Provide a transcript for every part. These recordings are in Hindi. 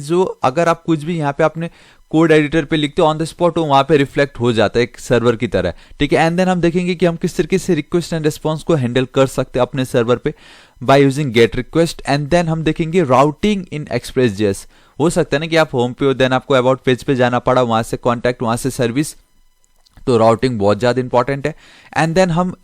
जो अगर आप कुछ भी यहाँ पे आपने कोड एडिटर पे लिखते हो ऑन द स्पॉट, वो वहां पे रिफ्लेक्ट हो जाता है एक सर्वर की तरह, ठीक है। एंड देन हम देखेंगे कि हम किस तरीके से रिक्वेस्ट एंड रिस्पॉन्स को हैंडल कर सकते हैं अपने सर्वर पे by using get request. And then हम देखेंगे राउटिंग इन एक्सप्रेस.js। हो सकता है ना कि आप होम पे हो, देन आपको अबाउट पेज पे जाना पड़ा, वहां से कॉन्टैक्ट, वहां से सर्विस, तो राउटिंग बहुत ज्यादा इंपॉर्टेंट है। एंड देन हम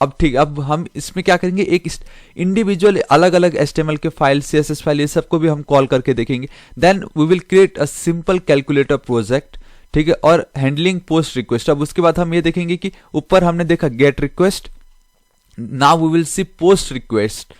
अब हम इसमें क्या करेंगे, एक इंडिविजुअल अलग अलग HTML के फाइल, CSS फाइल, ये सबको भी हम कॉल करके देखेंगे। Then we will create a simple calculator project, ठीक है, और हैंडलिंग पोस्ट रिक्वेस्ट। अब उसके बाद हम ये देखेंगे कि ऊपर हमने देखा get request, now we will see post request.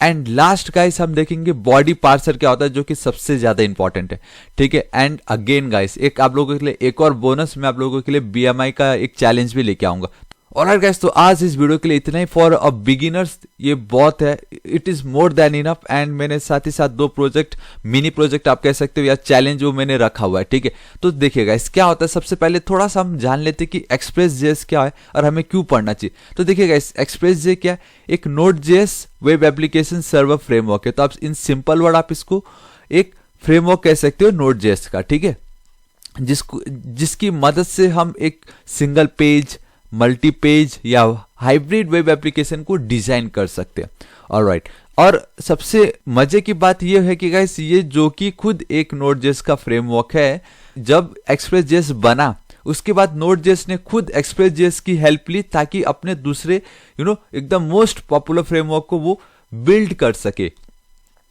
And last guys हम देखेंगे बॉडी पार्सर क्या होता है, जो कि सबसे ज्यादा इंपॉर्टेंट है, ठीक है। एंड अगेन गाइस एक आप लोगों के लिए एक और बोनस, मैं आप लोगों के लिए BMI का एक चैलेंज भी लेके आऊंगा। ऑलराइट गाइस, तो आज इस वीडियो के लिए इतना ही। फॉर अ बिगिनर्स ये बहुत है, it is more than enough. And मैंने साथ ही साथ 2 प्रोजेक्ट, मिनी प्रोजेक्ट आप कह सकते हो या चैलेंज, वो मैंने रखा हुआ है, ठीक है। तो देखिए गाइस क्या होता है, सबसे पहले थोड़ा सा हम जान लेते हैं कि एक्सप्रेस.js क्या है और हमें क्यों पढ़ना चाहिए। तो देखिए गाइस, एक्सप्रेस.js क्या है, एक Node.js web application server framework है। तो आप इन सिंपल वर्ड आप इसको एक फ्रेमवर्क कह सकते हो Node.js का, ठीक है, जिसकी मदद से हम एक सिंगल पेज, मल्टी पेज या हाइब्रिड वेब एप्लीकेशन को डिजाइन कर सकते हैं। ऑलराइट, और सबसे मजे की बात यह है कि गाइस ये जो कि खुद एक Node.js का फ्रेमवर्क है, जब एक्सप्रेस.js बना उसके बाद Node.js ने खुद एक्सप्रेस.js की हेल्प ली ताकि अपने दूसरे एकदम मोस्ट पॉपुलर फ्रेमवर्क को वो बिल्ड कर सके।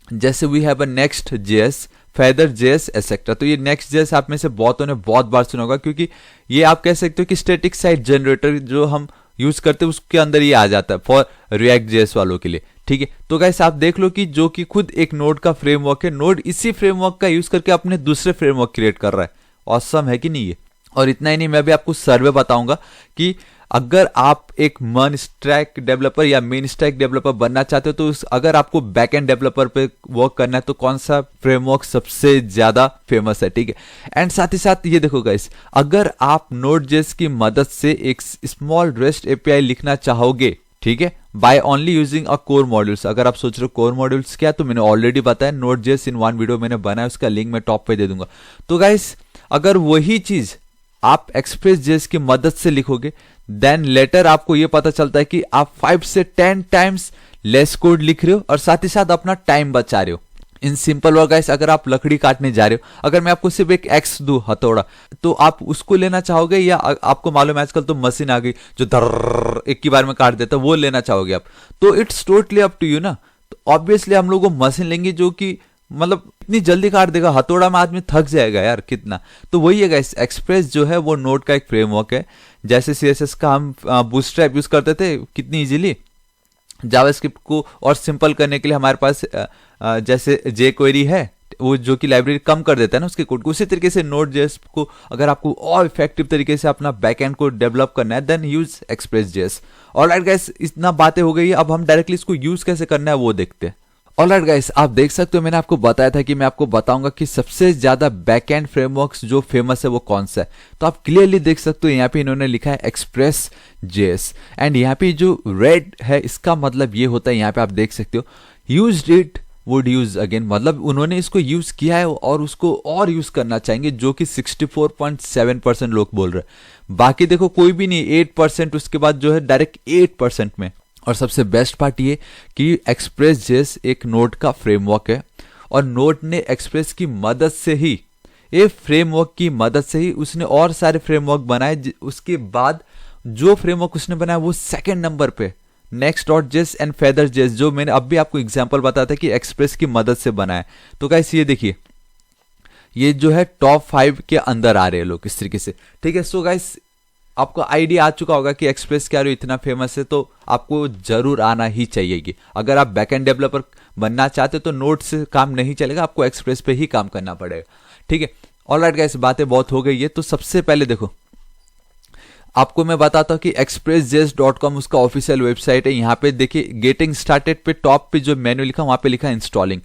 जैसे we have a Next.js, Feather.js etcetera. तो ये Next.js आप में से बहुतों ने बहुत बार सुना होगा, क्योंकि ये आप कह सकते हो कि स्टैटिक साइट जनरेटर जो हम यूज करते हैं उसके अंदर ये आ जाता है फॉर React.js वालों के लिए, ठीक है। तो गाइस आप देख लो कि जो कि खुद एक नोड का फ्रेमवर्क है, नोड इसी फ्रेमवर्क का यूज करके अपने दूसरे फ्रेमवर्क क्रिएट कर रहा है। ऑसम है कि नहीं ये। और इतना ही नहीं, मैं भी आपको सर्वे बताऊंगा कि अगर आप एक मेन स्टैक डेवलपर या मेन स्टैक डेवलपर बनना चाहते हो, तो अगर आपको बैकएंड डेवलपर पे वर्क करना है तो कौन सा फ्रेमवर्क सबसे ज्यादा फेमस है, ठीक है। एंड साथ ही साथ ये देखो गाइस, अगर आप Node.js की मदद से एक स्मॉल REST API लिखना चाहोगे, ठीक है, by only using a core modules. अगर आप सोच रहे हो कोर मॉड्यूल्स क्या, तो मैंने ऑलरेडी बताया Node.js इन 1 वीडियो मैंने बनाया, उसका लिंक मैं टॉप पे दे दूंगा। तो गाइस अगर वही चीज आप एक्सप्रेस.js की मदद से लिखोगे, देन लेटर आपको ये पता चलता है कि आप 5 से 10 टाइम्स लेस कोड लिख रहे हो और साथ ही साथ अपना टाइम बचा रहे हो। इन सिंपल वर्ड गाइस, अगर आप लकड़ी काटने जा रहे हो, अगर मैं आपको सिर्फ एक एक्स दूं, हथौड़ा, तो आप उसको लेना चाहोगे, या आपको मालूम है आजकल तो मशीन आ गई जो दर्र एक ही बार में काट देता है, वो लेना चाहोगे आप? तो it's totally up to you ना। तो ऑब्वियसली हम लोग वो मशीन लेंगे जो कि मतलब इतनी जल्दी काट देगा, हथौड़ा में आदमी थक जाएगा यार कितना। तो वही है गाइस, एक्सप्रेस जो है वो नोड का एक फ्रेमवर्क है। जैसे CSS का हम बूटस्ट्रैप यूज करते थे कितनी इजीली, जावास्क्रिप्ट को और सिंपल करने के लिए हमारे पास जैसे jQuery है, वो जो कि लाइब्रेरी कम कर देता है ना उसके कोड को, उसी तरीके से Node.js को अगर आपको और इफेक्टिव तरीके से अपना बैकएंड को डेवलप करना है, देन यूज एक्सप्रेस.js। ऑलराइट गाइस, इतना बातें हो गई है, अब हम डायरेक्टली इसको यूज कैसे करना है वो देखते हैं। ऑलराइट गाइस, आप देख सकते हो मैंने आपको बताया था कि मैं आपको बताऊंगा कि सबसे ज्यादा बैकएंड फ्रेमवर्क्स जो फेमस है वो कौन सा है। तो आप क्लियरली देख सकते हो यहाँ पे इन्होंने लिखा है एक्सप्रेस.js, एंड यहाँ पे जो रेड है इसका मतलब ये होता है, यहाँ पे आप देख सकते हो used it would use again, मतलब उन्होंने इसको यूज किया है और उसको और यूज करना चाहेंगे, जो कि 64.7% लोग बोल रहे हैं। बाकी देखो कोई भी नहीं, 8%, उसके बाद जो है डायरेक्ट 8% में। और सबसे बेस्ट पार्ट ये कि एक्सप्रेस.js एक नोड का फ्रेमवर्क है और नोड ने एक्सप्रेस की मदद से ही, ये फ्रेमवर्क की मदद से ही उसने और सारे फ्रेमवर्क बनाए। उसके बाद जो फ्रेमवर्क उसने बनाया वो सेकंड नंबर पे Next.js एंड Feather.js, जो मैंने अभी आपको एग्जांपल बताया था कि एक्सप्रेस की मदद से बनाया। तो गाइस ये देखिए, ये जो है टॉप 5 के अंदर आ रहे हैं लोग इस तरीके से, ठीक है। सो गाइस आपको आइडिया आ चुका होगा कि एक्सप्रेस क्या इतना फेमस है, तो आपको जरूर आना ही चाहिए। अगर आप बैकएंड डेवलपर बनना चाहते हो तो नोड से काम नहीं चलेगा, आपको एक्सप्रेस पे ही काम करना पड़ेगा, ठीक है। ऑलराइट गाइस, बातें बहुत हो गई है। तो सबसे पहले देखो, आपको मैं बताता हूँ कि expressjs.com उसका ऑफिशियल वेबसाइट है। यहाँ पे देखिए गेटिंग स्टार्टेड पे टॉप पे जो मेन्यू लिखा वहां पे लिखा है इंस्टॉलिंग।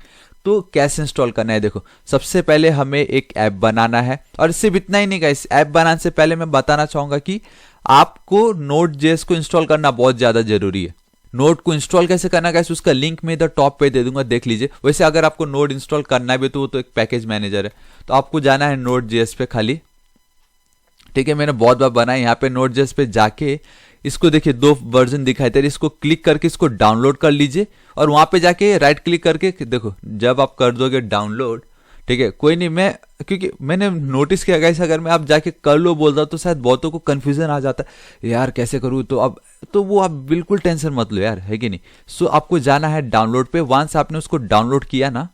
तो कैसे इंस्टॉल करना है, देखो सबसे पहले हमें एक ऐप बनाना है, और सिर्फ इतना ही नहीं गाइस, ऐप बनाने से पहले मैं बताना चाहूंगा कि आपको Node.js को इंस्टॉल करना बहुत ज्यादा जरूरी है। नोड को इंस्टॉल कैसे करना है गाइस, उसका लिंक मैं इधर टॉप पे दे दूंगा, देख लीजिए। वैसे अगर आपको नोड इंस्टॉल करना भी तो वो तो एक पैकेज मैनेजर है, तो आपको जाना है Node.js पे खाली, ठीक है। मैंने बहुत बार बनाया, यहाँ पे Node.js पे जाके इसको देखिए 2 वर्जन दिखाई दे रहे, इसको क्लिक करके इसको डाउनलोड कर लीजिए और वहां पे जाके राइट क्लिक करके देखो, जब आप कर दोगे डाउनलोड, ठीक है, कोई नहीं, मैं क्योंकि मैंने नोटिस किया गाइस, अगर मैं आप जाके कर लो बोलता हूं तो शायद बहुतों को कंफ्यूजन आ जाता है, यार कैसे करूं, तो अब तो वो आप बिल्कुल टेंशन मत लो यार, है कि नहीं। सो आपको जाना है डाउनलोड पे, वंस आपने उसको डाउनलोड किया ना,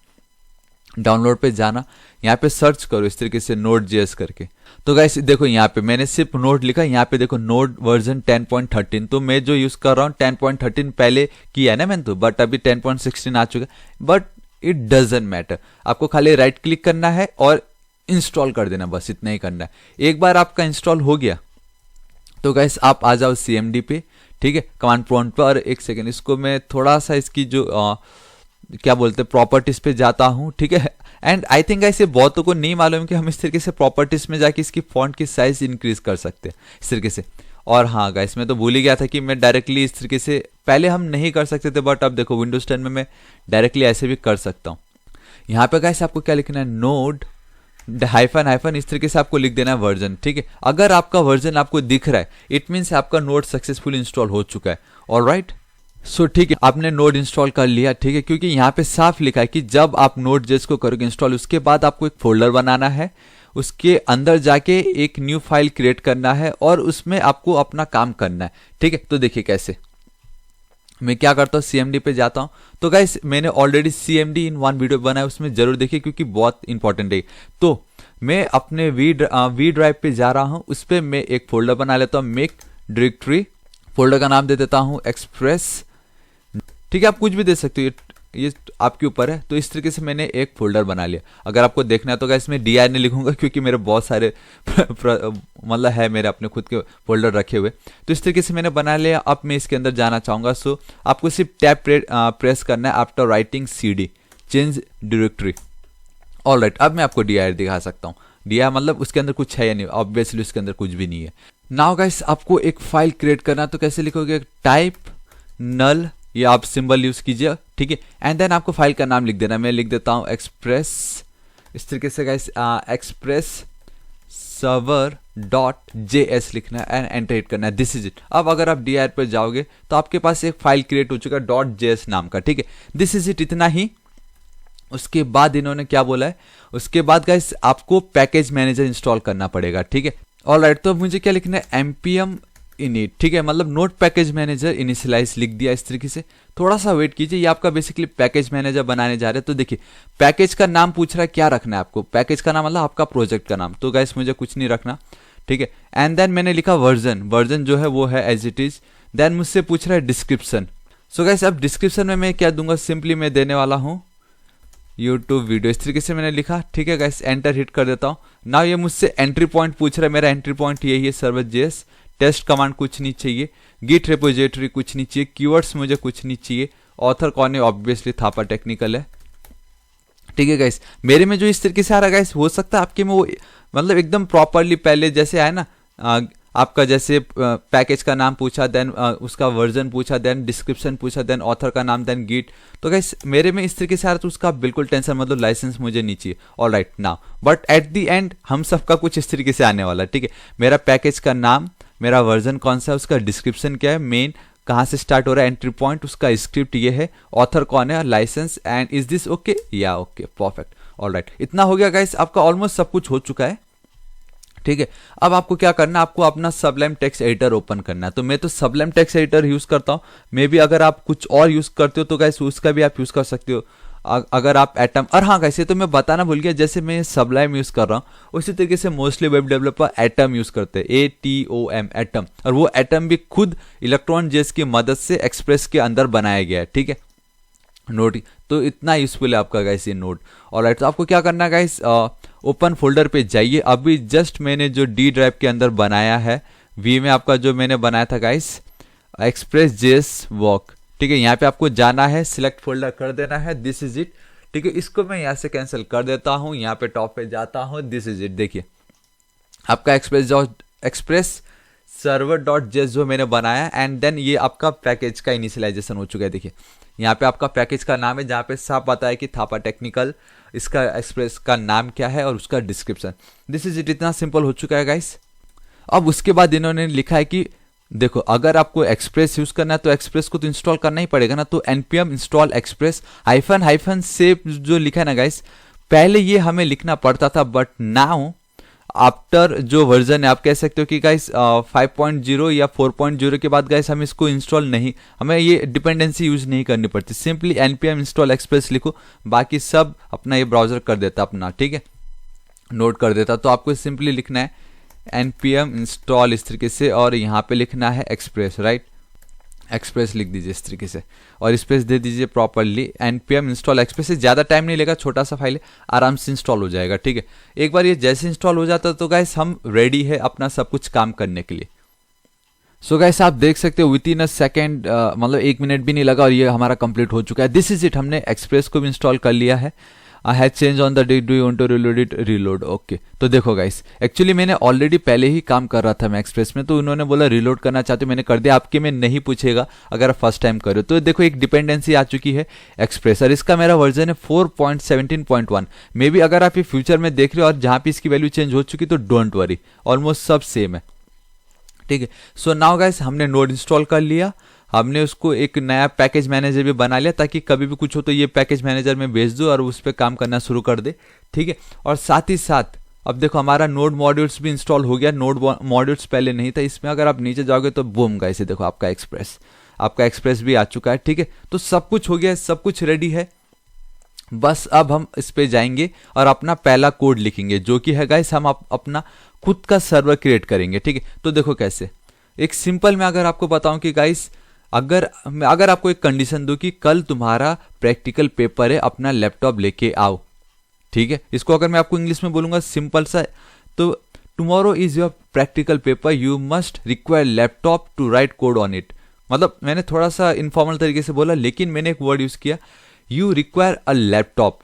डाउनलोड पे जाना, यहाँ पे सर्च करो इस तरीके से Node.js करके। तो गाइस देखो यहाँ पे मैंने सिर्फ नोड लिखा, यहाँ पे देखो नोड वर्जन 10.13, तो मैं जो यूज कर रहा हूँ 10.13 पहले किया है ना मैंने, तो बट अभी 10.16 आ चुका है, बट इट डजंट मैटर। आपको खाली राइट क्लिक करना है और इंस्टॉल कर देना, बस इतना ही करना है। एक बार आपका इंस्टॉल हो गया तो गाइस आप आ जाओ CMD पे, ठीक है, कमांड प्रॉम्प्ट पर। एक सेकेंड, इसको मैं थोड़ा सा इसकी जो क्या बोलते हैं प्रॉपर्टीज पे जाता हूँ, ठीक है। एंड आई थिंक ऐसे बहुतों को नहीं मालूम कि हम इस तरीके से प्रॉपर्टीज में जाके इसकी फॉन्ट की साइज इंक्रीज कर सकते हैं इस तरीके से। और हाँ गाइस, मैं तो भूल ही गया था कि मैं डायरेक्टली इस तरीके से पहले हम नहीं कर सकते थे, बट अब देखो विंडोज 10 में मैं डायरेक्टली ऐसे भी कर सकता हूँ। यहाँ पे गाइस आपको क्या लिखना है, नोड हाइफन इस तरीके से आपको लिख देना है वर्जन, ठीक है। अगर आपका वर्जन आपको दिख रहा है, इट मीन्स आपका नोड सक्सेसफुल इंस्टॉल हो चुका है। ऑलराइट, सो ठीक है, आपने नोड इंस्टॉल कर लिया, ठीक है, क्योंकि यहाँ पे साफ लिखा है कि जब आप Node.js को करोगे इंस्टॉल, उसके बाद आपको एक फोल्डर बनाना है, उसके अंदर जाके एक न्यू फाइल क्रिएट करना है और उसमें आपको अपना काम करना है, ठीक है। तो देखिए कैसे मैं क्या करता हूँ, CMD पे जाता हूँ। तो गाइस मैंने ऑलरेडी CMD इन 1 वीडियो बनाया, उसमें जरूर देखिए क्योंकि बहुत इंपॉर्टेंट है। तो मैं अपने वी ड्राइव पे जा रहा हूँ, उस पर मैं एक फोल्डर बना लेता हूँ, मेक डायरेक्टरी, फोल्डर का नाम दे देता हूँ एक्सप्रेस, ठीक है, आप कुछ भी दे सकते हो, ये आपके ऊपर है। तो इस तरीके से मैंने एक फोल्डर बना लिया। अगर आपको देखना है तो गाइस मैं DI नहीं लिखूंगा क्योंकि मेरे बहुत सारे मतलब है मेरे अपने खुद के फोल्डर रखे हुए। तो इस तरीके से मैंने बना लिया। अब मैं इसके अंदर जाना चाहूंगा, सो आपको सिर्फ टैब प्रेस करना है after writing CD change directory. Alright, अब मैं आपको DI दिखा सकता हूँ। DI मतलब उसके अंदर कुछ है या नहीं, ऑब्वियसली उसके अंदर कुछ भी नहीं है। नाउ गाइस आपको एक फाइल क्रिएट करना, तो कैसे लिखोगे, टाइप नल, ये आप सिंबल यूज कीजिए, ठीक है, एंड देन आपको फाइल का नाम लिख देना। मैं लिख देता हूं एक्सप्रेस, इस तरीके से गाइस एक्सप्रेस सर्वर .js लिखना है एंड एंटर हिट करना है, दिस इज इट। अब अगर आप DI पर जाओगे तो आपके पास एक फाइल क्रिएट हो चुका है .js नाम का, ठीक है, दिस इज इट, इतना ही। उसके बाद इन्होंने क्या बोला है, उसके बाद गाइस आपको पैकेज मैनेजर इंस्टॉल करना पड़ेगा, ठीक है। ऑलराइट, तो मुझे क्या लिखना है, npm init, ठीक है, मतलब नोड पैकेज मैनेजर इनिशियलाइज लिख दिया इस तरीके से। थोड़ा सा वेट कीजिए, ये आपका बेसिकली पैकेज मैनेजर बनाने जा रहे हैं। तो देखिए पैकेज का नाम पूछ रहा है, क्या रखना है आपको, पैकेज का नाम मतलब आपका प्रोजेक्ट का नाम। तो गाइस मुझे कुछ नहीं रखना, ठीक है। एंड देन मैंने लिखा वर्जन जो है वो है एज इट इज। देन मुझसे पूछ रहा है डिस्क्रिप्शन। सो गाइस अब डिस्क्रिप्शन में मैं क्या दूंगा, सिंपली मैं देने वाला हूँ यूट्यूब वीडियो, इस तरीके से मैंने लिखा, ठीक है गाइस, एंटर हिट कर देता हूँ। नाउ ये मुझसे एंट्री पॉइंट पूछ रहा है, मेरा एंट्री पॉइंट यही है server.js, टेस्ट कमांड कुछ नहीं चाहिए, गिट रेपोजिटरी कुछ नहीं चाहिए, कीवर्ड्स मुझे कुछ नहीं चाहिए, ऑथर कौन है, ऑब्वियसली थापा टेक्निकल है, ठीक है गाइस। मेरे में जो इस तरीके से आ रहा है गाइस, हो सकता है आपके में वो मतलब एकदम प्रॉपरली पहले जैसे आया ना, आपका जैसे पैकेज का नाम पूछा, देन उसका वर्जन पूछा, देन डिस्क्रिप्शन पूछा, देन ऑथर का नाम, देन गिट। तो गाइस मेरे में इस तरीके से आ रहा है, तो उसका बिल्कुल टेंशन मतलब लाइसेंस मुझे नहीं चाहिए। Alright, now but at the end हम सबका कुछ इस तरीके से आने वाला है, ठीक है। मेरा पैकेज का नाम, मेरा वर्जन कौन सा है, उसका डिस्क्रिप्शन क्या है, मेन कहाँ से स्टार्ट हो रहा है, एंट्री पॉइंट, उसका स्क्रिप्ट ये है, ऑथर कौन है, licence, and is this okay, या ओके, परफेक्ट। ऑलराइट, इतना हो गया गाइस, आपका ऑलमोस्ट सब कुछ हो चुका है, ठीक है। अब आपको क्या करना है, आपको अपना सबलाइम टेक्स्ट एडिटर ओपन करना है। तो मैं तो सबलाइम टेक्स्ट एडिटर यूज करता हूँ, मे बी अगर आप कुछ और यूज करते हो तो गाइस उसका भी आप यूज कर सकते हो, अगर आप एटम। और हाँ गाइस, ये तो मैं बताना भूल गया, जैसे मैं सबलाइम यूज कर रहा हूँ उसी तरीके से mostly web developer atom use करते हैं, ATOM एटम, और वो एटम भी खुद Electron.js की मदद से एक्सप्रेस के अंदर बनाया गया है, ठीक है, नोड। तो इतना यूजफुल है आपका गाइस ये नोड। ऑलराइट, तो आपको क्या करना है गाइस, ओपन फोल्डर पे जाइए। अभी जस्ट मैंने जो D ड्राइव के अंदर बनाया है, V में आपका जो मैंने बनाया था गाइस Express.js वर्क, ठीक है, यहाँ पे आपको जाना है, सिलेक्ट फोल्डर कर देना है, दिस इज इट, ठीक है। इसको मैं यहाँ से कैंसिल कर देता हूँ, यहाँ पे टॉप पे जाता हूँ, दिस इज इट, देखिए आपका एक्सप्रेस सर्वर डॉट जेस जो मैंने बनाया, एंड देन ये आपका पैकेज का इनिशियलाइजेशन हो चुका है। देखिए यहाँ पे आपका पैकेज का नाम है, जहाँ पे साफ पता है कि थापा टेक्निकल इसका एक्सप्रेस का नाम क्या है और उसका डिस्क्रिप्शन। दिस इज इट, इतना सिंपल हो चुका है गाइस। अब उसके बाद इन्होंने लिखा है कि देखो अगर आपको एक्सप्रेस यूज करना है तो एक्सप्रेस को तो इंस्टॉल करना ही पड़ेगा ना, तो npm install express hyphen hyphen save जो लिखा है ना गाइस, पहले ये हमें लिखना पड़ता था, बट नाउ आफ्टर जो वर्जन है आप कह सकते हो कि गाइस 5.0 या 4.0 के बाद गाइस हम इसको इंस्टॉल नहीं, हमें ये डिपेंडेंसी यूज नहीं करनी पड़ती, सिंपली npm इंस्टॉल एक्सप्रेस लिखो, बाकी सब अपना ये ब्राउजर कर देता अपना, ठीक है, नोट कर देता। तो आपको सिंपली लिखना है npm इंस्टॉल इस तरीके से, और यहाँ पे लिखना है एक्सप्रेस, राइट, एक्सप्रेस लिख दीजिए इस तरीके से और स्पेस दे दीजिए प्रॉपरली। npm इंस्टॉल एक्सप्रेस से ज़्यादा टाइम नहीं लेगा, छोटा सा फाइल है, आराम से इंस्टॉल हो जाएगा, ठीक है। एक बार ये जैसे इंस्टॉल हो जाता तो गाइस हम रेडी है अपना सब कुछ काम करने के लिए। सो गाइस आप देख सकते हो विद इन अ सेकेंड, मतलब 1 मिनट भी नहीं लगा और ये हमारा कंप्लीट हो चुका है। दिस इज इट, हमने एक्सप्रेस को भी इंस्टॉल कर लिया है। I have change on the date, do you want to reload it, reload, okay. तो देखो गाइस एक्चुअली मैंने ऑलरेडी पहले ही काम कर रहा था मैं एक्सप्रेस में, तो उन्होंने बोला रीलोड करना चाहते हो, मैंने कर दिया। आपके में नहीं पूछेगा अगर आप फर्स्ट टाइम करो तो। देखो एक डिपेंडेंसी आ चुकी है एक्सप्रेस, और इसका मेरा वर्जन है 4.17.1। मे बी अगर आप ये फ्यूचर में देख रहे हो और जहाँ पे इसकी वैल्यू चेंज हो चुकी तो डोंट वरी, ऑलमोस्ट सब सेम है, ठीक है। सो नाउ गाइस हमने नोड इंस्टॉल कर लिया, हमने उसको एक नया पैकेज मैनेजर भी बना लिया ताकि कभी भी कुछ हो तो ये पैकेज मैनेजर में भेज दो और उस पर काम करना शुरू कर दे, ठीक है। और साथ ही साथ अब देखो हमारा नोड मॉड्यूल्स भी इंस्टॉल हो गया, नोड मॉड्यूल्स पहले नहीं था इसमें। अगर आप नीचे जाओगे तो बूम गाइस देखो आपका एक्सप्रेस भी आ चुका है, ठीक है। तो सब कुछ हो गया, सब कुछ रेडी है, बस अब हम इस पे जाएंगे और अपना पहला कोड लिखेंगे, जो कि है गाइस हम अपना खुद का सर्वर क्रिएट करेंगे, ठीक है। तो देखो कैसे, एक सिंपल में अगर आपको बताऊं कि गाइस अगर आपको एक कंडीशन दूं कि कल तुम्हारा प्रैक्टिकल पेपर है, अपना लैपटॉप लेके आओ, ठीक है। इसको अगर मैं आपको इंग्लिश में बोलूंगा सिंपल सा, तो tomorrow is your practical paper, you must require laptop to write code on it. मतलब मैंने थोड़ा सा इनफॉर्मल तरीके से बोला, लेकिन मैंने एक वर्ड यूज किया, यू रिक्वायर अ लैपटॉप।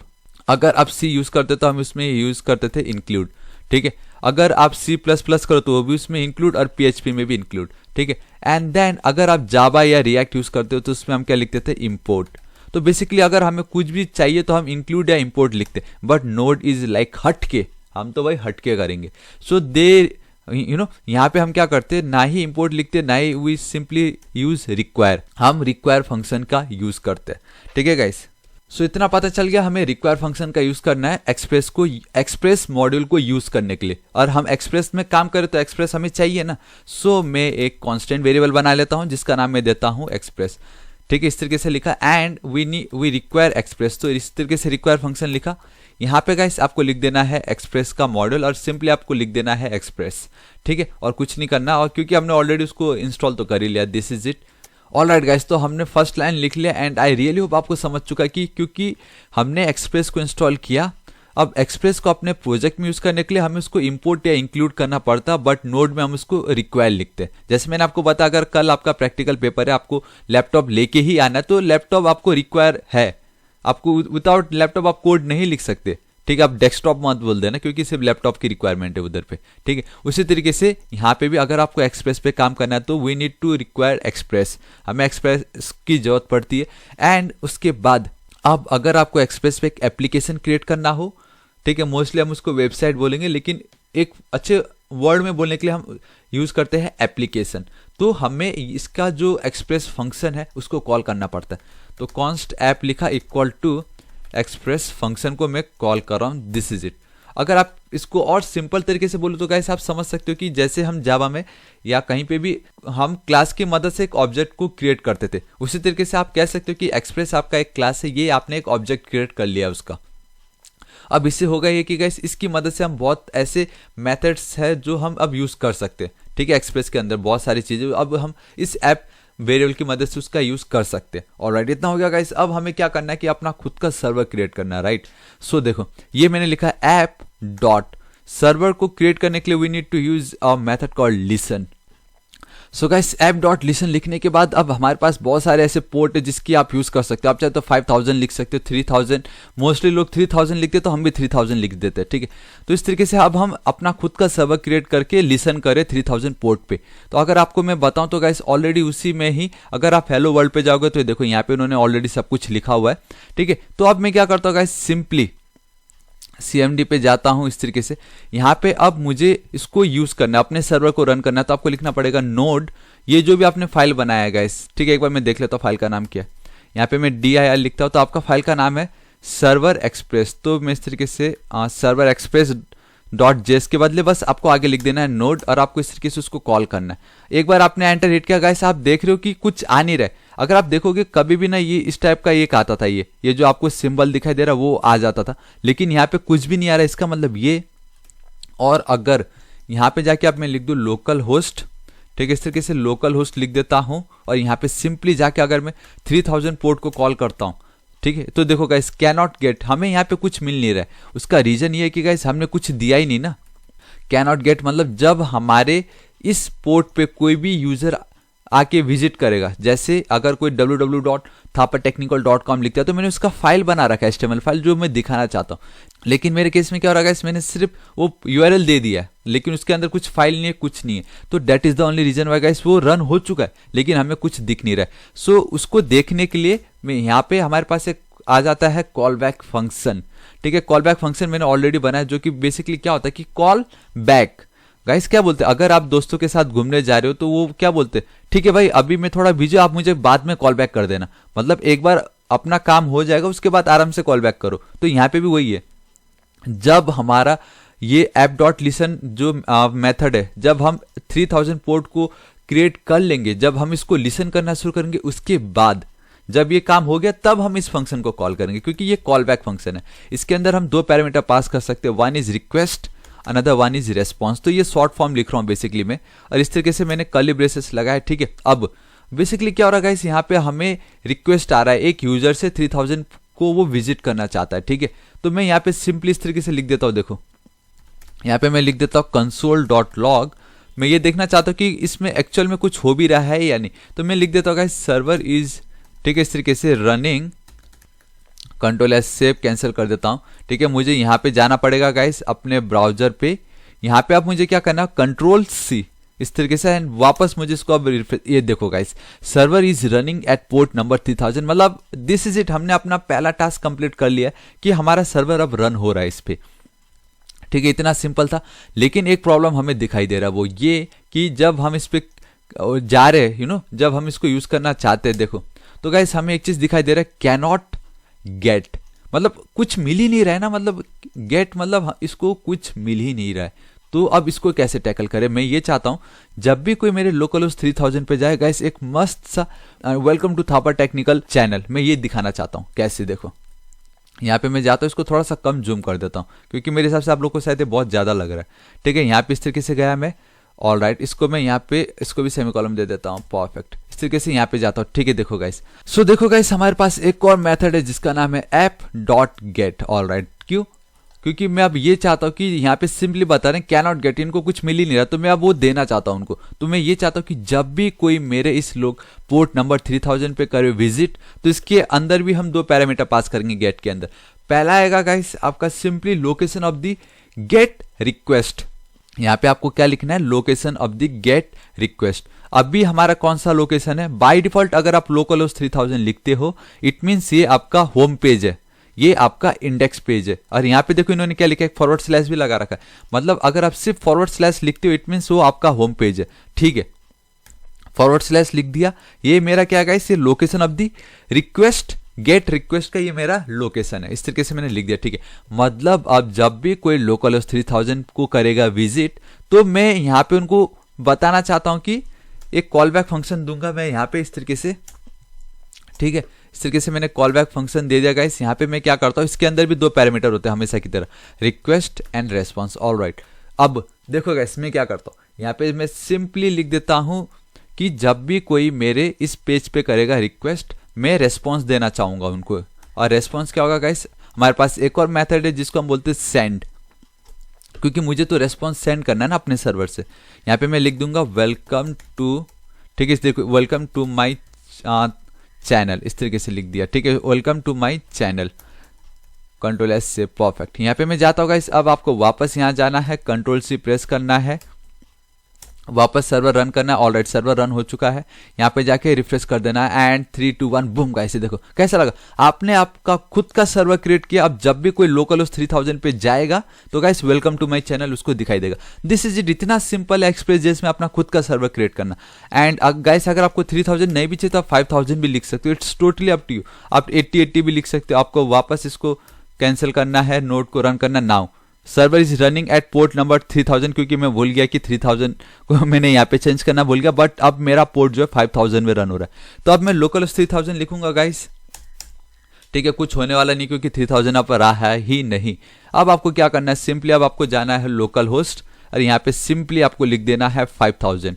अगर आप सी यूज करते तो हम उसमें यूज करते थे इंक्लूड, ठीक है। अगर आप C++ करो तो वो भी उसमें इंक्लूड, और PHP में भी इंक्लूड, ठीक है। एंड देन अगर आप जावा या रिएक्ट यूज करते हो तो उसमें हम क्या लिखते थे, इंपोर्ट। तो बेसिकली अगर हमें कुछ भी चाहिए तो हम इंक्लूड या इंपोर्ट लिखते, बट नोड इज लाइक हटके, हम तो भाई हटके करेंगे। सो दे यहाँ पे हम क्या करते, ना ही इंपोर्ट लिखते, ना ही वी सिंपली यूज रिक्वायर, हम रिक्वायर फंक्शन का यूज करते, ठीक है गाइस। सो इतना पता चल गया, हमें रिक्वायर फंक्शन का यूज करना है एक्सप्रेस मॉड्यूल को यूज करने के लिए, और हम एक्सप्रेस में काम करें तो एक्सप्रेस हमें चाहिए ना। सो मैं एक कांस्टेंट वेरिएबल बना लेता हूं जिसका नाम मैं देता हूं एक्सप्रेस, ठीक है। इस तरीके से लिखा, एंड वी रिक्वायर एक्सप्रेस, तो इस तरीके से रिक्वायर फंक्शन लिखा। यहाँ पे गाइस आपको लिख देना है एक्सप्रेस का मॉड्यूल, और सिंपली आपको लिख देना है एक्सप्रेस, ठीक है, और कुछ नहीं करना। और क्योंकि हमने ऑलरेडी उसको इंस्टॉल तो कर ही लिया, this is it. Alright guys, तो हमने फर्स्ट लाइन लिख लिया, एंड आई रियली होप आपको समझ चुका कि क्योंकि हमने एक्सप्रेस को इंस्टॉल किया, अब एक्सप्रेस को अपने प्रोजेक्ट में यूज करने के लिए हमें उसको इंपोर्ट या इंक्लूड करना पड़ता, बट नोड में हम उसको रिक्वायर लिखते। जैसे मैंने आपको बताया, अगर कल आपका प्रैक्टिकल पेपर है, आपको लैपटॉप लेके ही आना है, तो लैपटॉप आपको रिक्वायर है, आपको विदाउट लैपटॉप आप कोड नहीं लिख सकते, ठीक है। आप डेस्कटॉप मत बोल देना क्योंकि सिर्फ लैपटॉप की रिक्वायरमेंट है उधर पे, ठीक है। उसी तरीके से यहाँ पे भी अगर आपको एक्सप्रेस पे काम करना है तो we need to require express, हमें एक्सप्रेस की जरूरत पड़ती है। एंड उसके बाद अब अगर आपको एक्सप्रेस पे एक एप्लीकेशन क्रिएट करना हो, ठीक है, मोस्टली हम उसको वेबसाइट बोलेंगे, लेकिन एक अच्छे वर्ड में बोलने के लिए हम यूज करते हैं एप्लीकेशन। तो हमें इसका जो एक्सप्रेस फंक्शन है उसको कॉल करना पड़ता है। तो कॉन्स्ट ऐप लिखा इक्वल टू एक्सप्रेस फंक्शन को मैं कॉल कर रहा हूं, दिस इज इट। अगर आप इसको और सिंपल तरीके से बोलो तो गाइस आप समझ सकते हो कि जैसे हम जावा में या कहीं पे भी हम क्लास की मदद से एक ऑब्जेक्ट को क्रिएट करते थे, उसी तरीके से आप कह सकते हो कि एक्सप्रेस आपका एक क्लास है, ये आपने एक ऑब्जेक्ट क्रिएट कर लिया उसका। अब इससे होगा ये कि गाइस इसकी मदद से हम बहुत ऐसे मेथड्स है जो हम अब यूज कर सकते हैं, ठीक है। एक्सप्रेस के अंदर बहुत सारी चीजें अब हम इस ऐप वेरिएबल की मदद से उसका यूज कर सकते हैं। ऑलराइट, इतना हो गया गाइस। अब हमें क्या करना है कि अपना खुद का सर्वर क्रिएट करना है, राइट। सो देखो ये मैंने लिखा है ऐप डॉट सर्वर को क्रिएट करने के लिए we need to use a method called listen. So guys app dot listen लिखने के बाद अब हमारे पास बहुत सारे ऐसे पोर्ट है जिसकी आप यूज कर सकते हो। आप चाहे तो 5000 लिख सकते हो, 3000, मोस्टली लोग 3000 लिखते तो हम भी 3000 लिख देते हैं, ठीक है। तो इस तरीके से अब हम अपना खुद का सर्वर क्रिएट करके लिसन करें 3000 पोर्ट पे। तो अगर आपको मैं बताऊं तो गाइस ऑलरेडी उसी में ही अगर आप हेलो वर्ल्ड पे जाओगे तो देखो यहाँ पे उन्होंने ऑलरेडी सब कुछ लिखा हुआ है, ठीक है। तो अब मैं क्या करता हूँ गाइस, सिंपली CMD पे जाता हूं इस तरीके से। यहाँ पे अब मुझे इसको यूज करना है, अपने सर्वर को रन करना है, तो आपको लिखना पड़ेगा नोड, ये जो भी आपने फाइल बनाया है गाइस, ठीक है। एक बार मैं देख लेता हूँ फाइल का नाम क्या है। यहाँ पे मैं dir लिखता हूँ तो आपका फाइल का नाम है सर्वर एक्सप्रेस। तो मैं इस तरीके से सर्वर एक्सप्रेस .js के बदले बस आपको आगे लिख देना है नोड, और आपको इस तरीके से उसको कॉल करना है। एक बार आपने एंटर हिट किया गाइस, आप देख रहे हो कि कुछ आ नहीं रहा है। अगर आप देखोगे कभी भी ना ये इस टाइप का एक आता था, ये जो आपको सिंबल दिखाई दे रहा है वो आ जाता था, लेकिन यहाँ पे कुछ भी नहीं आ रहा है, इसका मतलब ये। और अगर यहाँ पे जाके आप मैं लिख दूं लोकल होस्ट, ठीक है, इस तरीके से लोकल होस्ट लिख देता हूं, और यहाँ पे सिंपली जाके अगर मैं 3000 पोर्ट को कॉल करता हूं, ठीक है, तो देखो गाइस कैन नॉट गेट, हमें यहाँ पे कुछ मिल नहीं रहा है। उसका रीजन ये है कि गाइस हमने कुछ दिया ही नहीं ना। कैन नॉट गेट मतलब जब हमारे इस पोर्ट पे कोई भी यूजर आके विजिट करेगा, जैसे अगर कोई www.thapatechnical.com लिखता है तो मैंने उसका फाइल बना रखा है, HTML फाइल जो मैं दिखाना चाहता हूँ। लेकिन मेरे केस में क्या हो रहा है, मैंने सिर्फ वो URL दे दिया है, लेकिन उसके अंदर कुछ फाइल नहीं है, कुछ नहीं है। तो that is the only reason why guys वो रन हो चुका है, लेकिन हमें कुछ दिख नहीं रहा है। सो उसको देखने के लिए मैं यहाँ पे हमारे पास एक आ जाता है कॉल बैक फंक्शन, ठीक है। कॉल बैक फंक्शन मैंने ऑलरेडी बनाया, जो कि बेसिकली क्या होता है कि कॉल बैक गाइस क्या बोलते हैं, अगर आप दोस्तों के साथ घूमने जा रहे हो तो वो क्या बोलते हैं, ठीक है भाई अभी मैं थोड़ा बिजी, आप मुझे बाद में कॉल बैक कर देना। मतलब एक बार अपना काम हो जाएगा उसके बाद आराम से कॉल बैक करो। तो यहाँ पे भी वही है, जब हमारा ये ऐप डॉट लिसन जो मेथड है, जब हम 3000 पोर्ट को क्रिएट कर लेंगे, जब हम इसको लिसन करना शुरू करेंगे, उसके बाद जब ये काम हो गया तब हम इस फंक्शन को कॉल करेंगे, क्योंकि ये कॉल बैक फंक्शन है। इसके अंदर हम दो पैरामीटर पास कर सकते हैं, one is request, another one is response. तो ये शॉर्ट फॉर्म लिख रहा हूं बेसिकली मैं, और इस तरीके से मैंने कर्ली ब्रेसेस लगाया, ठीक है। अब बेसिकली क्या हो रहा है गाइस, यहाँ पे हमें रिक्वेस्ट आ रहा है, एक यूजर से 3000 को वो विजिट करना चाहता है, ठीक है। तो मैं यहाँ पे सिंपली इस तरीके से लिख देता हूँ, देखो यहाँ पे मैं लिख देता हूँ console.log। मैं ये देखना चाहता हूँ कि इसमें एक्चुअल में कुछ हो भी रहा है या नहीं। तो मैं लिख देता हूँ गाइस सर्वर इज, ठीक है, इस तरीके से रनिंग, कंट्रोल सेव कैंसिल कर देता हूं, ठीक है। मुझे यहाँ पे जाना पड़ेगा गाइस अपने ब्राउजर पे। यहाँ पे आप मुझे क्या करना, कंट्रोल-C इस तरीके से, एंड वापस मुझे इसको अब ये देखो guys server is running at port number 3000। मतलब दिस इज इट, हमने अपना पहला टास्क कंप्लीट कर लिया कि हमारा सर्वर अब रन हो रहा है इस पे, ठीक है। इतना सिंपल था, लेकिन एक प्रॉब्लम हमें दिखाई दे रहा है, वो ये कि जब हम इस पे जा रहे हैं, जब हम इसको यूज करना चाहते हैं, देखो तो गाइस हमें एक चीज दिखाई दे रहा है, कैनॉट गेट, मतलब कुछ मिल ही नहीं रहा है ना, मतलब गेट मतलब इसको कुछ मिल ही नहीं रहा है। तो अब इसको कैसे टैकल करें, मैं ये चाहता हूं जब भी कोई मेरे लोकल होस्ट 3000 पे जाए गाइस, एक मस्त सा welcome to Thapa technical channel, मैं ये दिखाना चाहता हूं। कैसे, देखो यहाँ पे मैं जाता हूँ, इसको थोड़ा सा कम जूम कर देता हूँ क्योंकि मेरे हिसाब से आप लोग को शायद बहुत ज्यादा लग रहा है, ठीक है। यहाँ पे इस तरीके से गया मैं, ऑल राइट, इसको मैं यहाँ पे इसको भी सेमीकोलन दे देता हूँ, परफेक्ट। इस तरीके से यहाँ पे जाता हूँ, ठीक है। देखो गाइस, सो देखो गाइस हमारे पास एक और मेथड है जिसका नाम है app.get, ऑल राइट। क्यों, क्योंकि मैं अब ये चाहता हूँ कि यहाँ पे सिंपली बता रहे हैं कैन नॉट गेट, इनको कुछ मिल ही नहीं रहा, तो मैं अब वो देना चाहता हूँ उनको। तो मैं ये चाहता हूँ कि जब भी कोई मेरे इस लोग पोर्ट नंबर 3000 पे करे विजिट, तो इसके अंदर भी हम दो पैरामीटर पास करेंगे गेट के अंदर। पहला आएगा गाइस आपका simply location of the gate request. यहाँ पे आपको क्या लिखना है, location of the gate request. अभी हमारा कौन सा लोकेशन है, बाय डिफॉल्ट अगर आप लोकल होस्ट 3000 लिखते हो, इट मीन्स ये आपका होम पेज है, ये आपका इंडेक्स पेज है। और यहाँ पे देखो इन्होंने क्या लिखा है, फॉरवर्ड स्लैश भी लगा रखा है, मतलब अगर आप सिर्फ फॉरवर्ड स्लैश लिखते हो इट मीन्स वो आपका होम पेज है, ठीक है। फॉरवर्ड स्लैश लिख दिया, ये मेरा क्या गाइस, ये location of the request, gate request का ये मेरा लोकेशन है, इस तरीके से मैंने लिख दिया, ठीक है। मतलब अब जब भी कोई लोकल होस्ट 3000 को करेगा विजिट, तो मैं यहाँ पे उनको बताना चाहता हूँ कि एक कॉल बैक फंक्शन दूंगा मैं यहाँ पे इस तरीके से, ठीक है। इस तरीके से मैंने कॉल बैक फंक्शन दे दिया गाइस। यहाँ पे मैं क्या करता हूँ, इसके अंदर भी दो पैरामीटर होते हैं हमेशा की तरह, request and response, all right. अब देखो गाइस मैं क्या करता हूँ, यहाँ पे मैं सिंपली लिख देता हूँ कि जब भी कोई मेरे इस पेज पे करेगा रिक्वेस्ट, मैं रेस्पॉन्स देना चाहूंगा उनको। और रेस्पॉन्स क्या होगा गाइस, हमारे पास एक और मेथड है जिसको हम बोलते हैं सेंड, क्योंकि मुझे तो रेस्पॉन्स सेंड करना है ना अपने सर्वर से। यहाँ पे मैं लिख दूंगा वेलकम टू ठीक है, देखो वेलकम टू माई चैनल इस तरीके से लिख दिया। ठीक है, welcome to my channel, control S से, परफेक्ट। यहाँ पे मैं जाता हूँ गाइस, अब आपको वापस यहाँ जाना है, कंट्रोल सी प्रेस करना है, वापस सर्वर रन करना है। ऑलराइट, सर्वर रन हो चुका है। यहाँ पे जाके रिफ्रेश कर देना है एंड 3 2 1 बूम गाइस, देखो कैसा लगा। आपने आपका खुद का सर्वर क्रिएट किया। अब जब भी कोई लोकल होस्ट 3000 पे जाएगा तो guys welcome to my channel उसको दिखाई देगा। दिस इज इट, इतना सिंपल है एक्सप्रेस जेएस में अपना खुद का सर्वर क्रिएट करना। एंड गाइस अगर आपको 3000 नहीं भी चाहिए तो आप 5000 भी लिख सकते हो, it's totally up to you. आप 80 भी लिख सकते हो। आपको वापस इसको कैंसिल करना है, नोड को रन करना। Now server is running at port number 3000, क्योंकि मैं भूल गया कि 3000 को मैंने यहाँ पे चेंज करना भूल गया, बट अब मेरा पोर्ट जो है 5000 में रन हो रहा है। तो अब मैं लोकल 3000 लिखूंगा गाइस। ठीक है, कुछ होने वाला नहीं क्योंकि 3000 आप रहा है ही नहीं। अब आपको क्या करना है, सिंपली अब आपको जाना है लोकल होस्ट और यहाँ पे सिंपली आपको लिख देना है 5000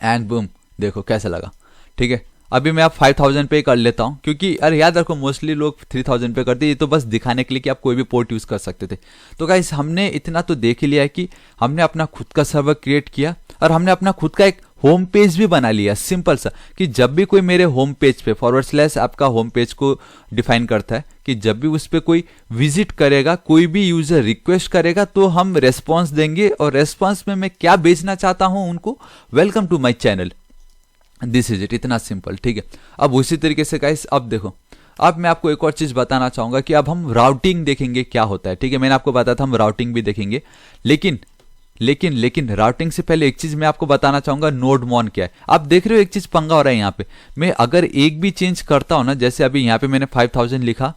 एंड बूम, देखो कैसा लगा। ठीक है, अभी मैं आप 5000 पे कर लेता हूं, क्योंकि अरे याद रखो मोस्टली लोग 3000 पे करते हैं, ये तो बस दिखाने के लिए कि आप कोई भी पोर्ट यूज कर सकते थे। तो गाइस हमने इतना तो देख ही लिया है कि हमने अपना खुद का सर्वर क्रिएट किया और हमने अपना खुद का एक होम पेज भी बना लिया, सिंपल सा, कि जब भी कोई मेरे होम पेज पे / आपका होम पेज को डिफाइन करता है कि जब भी उस पर कोई विजिट करेगा, कोई भी यूजर रिक्वेस्ट करेगा तो हम रेस्पॉन्स देंगे, और रेस्पॉन्स में मैं क्या भेजना चाहता हूं उनको, welcome to my channel, this is it, इतना सिंपल। ठीक है, अब उसी तरीके से गाइस अब देखो, अब मैं आपको एक और चीज बताना चाहूंगा कि अब हम राउटिंग देखेंगे क्या होता है। ठीक है, मैंने आपको बताया था हम राउटिंग भी देखेंगे, लेकिन राउटिंग से पहले एक चीज मैं आपको बताना चाहूंगा, नोड मॉन क्या है। आप देख रहे हो एक चीज पंगा हो रहा है यहाँ पे। मैं अगर एक भी चेंज करता हूं ना, जैसे अभी यहाँ पे मैंने 5000 लिखा,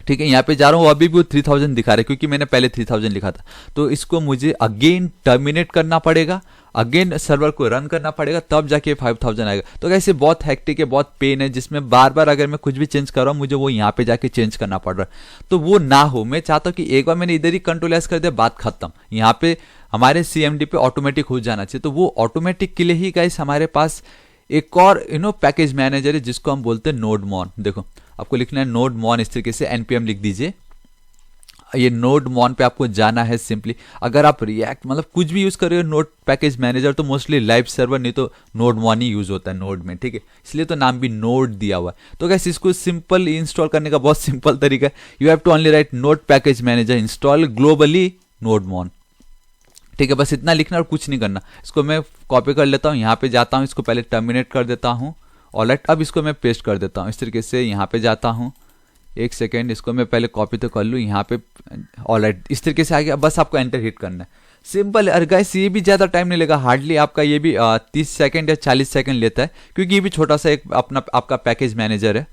ठीक है, यहाँ पे जा रहा हूँ, अभी भी वो 3000 दिखा रहा है क्योंकि मैंने पहले 3000 लिखा था। तो इसको मुझे अगेन टर्मिनेट करना पड़ेगा, अगेन सर्वर को रन करना पड़ेगा, तब जाके 5000 आएगा। तो कैसे बहुत हेक्टिक है, बहुत पेन है, जिसमें बार बार अगर मैं कुछ भी चेंज कर रहा हूँ मुझे वो यहाँ पे जाके चेंज करना पड़ रहा है। तो वो ना हो, मैं चाहता हूँ कि एक बार मैंने इधर ही कंट्रोल एस कर दिया, बात खत्म। यहाँ पे हमारे CMD पे ऑटोमेटिक हो जाना चाहिए। तो वो ऑटोमेटिक के लिए ही गाइस हमारे पास एक और पैकेज मैनेजर है जिसको हम बोलते हैं नोड मॉन। देखो आपको लिखना है नोड मॉन, इस तरीके से npm लिख दीजिए। ये नोड मॉन पे आपको जाना है सिंपली। अगर आप रिएक्ट मतलब कुछ भी यूज कर रहे हो नोड पैकेज मैनेजर, तो मोस्टली लाइव सर्वर नहीं तो नोड मॉन ही यूज होता है नोड में। ठीक है, इसलिए तो नाम भी नोड दिया हुआ है। तो गाइस इसको सिंपल इंस्टॉल करने का बहुत सिंपल तरीका है, you have to only write node package manager install globally nodemon. ठीक है, बस इतना लिखना और कुछ नहीं करना। इसको मैं कॉपी कर लेता हूँ, यहाँ पे जाता हूँ, इसको पहले टर्मिनेट कर देता हूँ। ऑलराइट, अब इसको मैं पेस्ट कर देता हूँ इस तरीके से। यहाँ पे जाता हूँ, एक सेकेंड, इसको मैं पहले कॉपी तो कर लूँ यहाँ पे। ऑलराइट, इस तरीके से आ गया। बस आपको एंटर हिट करना है, सिंपल है। और गाइस ये भी ज़्यादा टाइम नहीं लेगा, हार्डली आपका ये भी 30 सेकेंड या 40 सेकेंड लेता है, क्योंकि ये भी छोटा सा एक अपना आपका पैकेज मैनेजर है।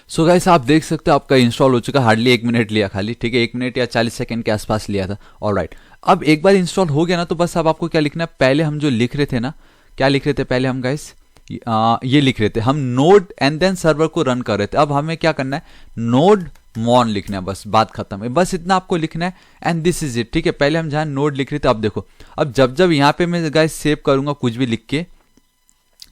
सो गाइस आप देख सकते हो आपका इंस्टॉल हो चुका, हार्डली 1 मिनट लिया खाली। ठीक है, 1 मिनट या 40 सेकंड के आसपास लिया था। ऑलराइट, अब एक बार इंस्टॉल हो गया ना, तो बस अब आपको क्या लिखना है, पहले हम जो लिख रहे थे ना, क्या लिख रहे थे पहले हम गाइस, ये लिख रहे थे हम नोड एंड देन सर्वर को रन कर रहे थे। अब हमें क्या करना है, नोड मॉन लिखना है, बस बात खत्म है। बस इतना आपको लिखना है एंड दिस इज इट। ठीक है, पहले हम जहां नोड लिख रहे थे, अब देखो, अब जब यहाँ पे मैं गाइस सेव करूंगा कुछ भी लिख के,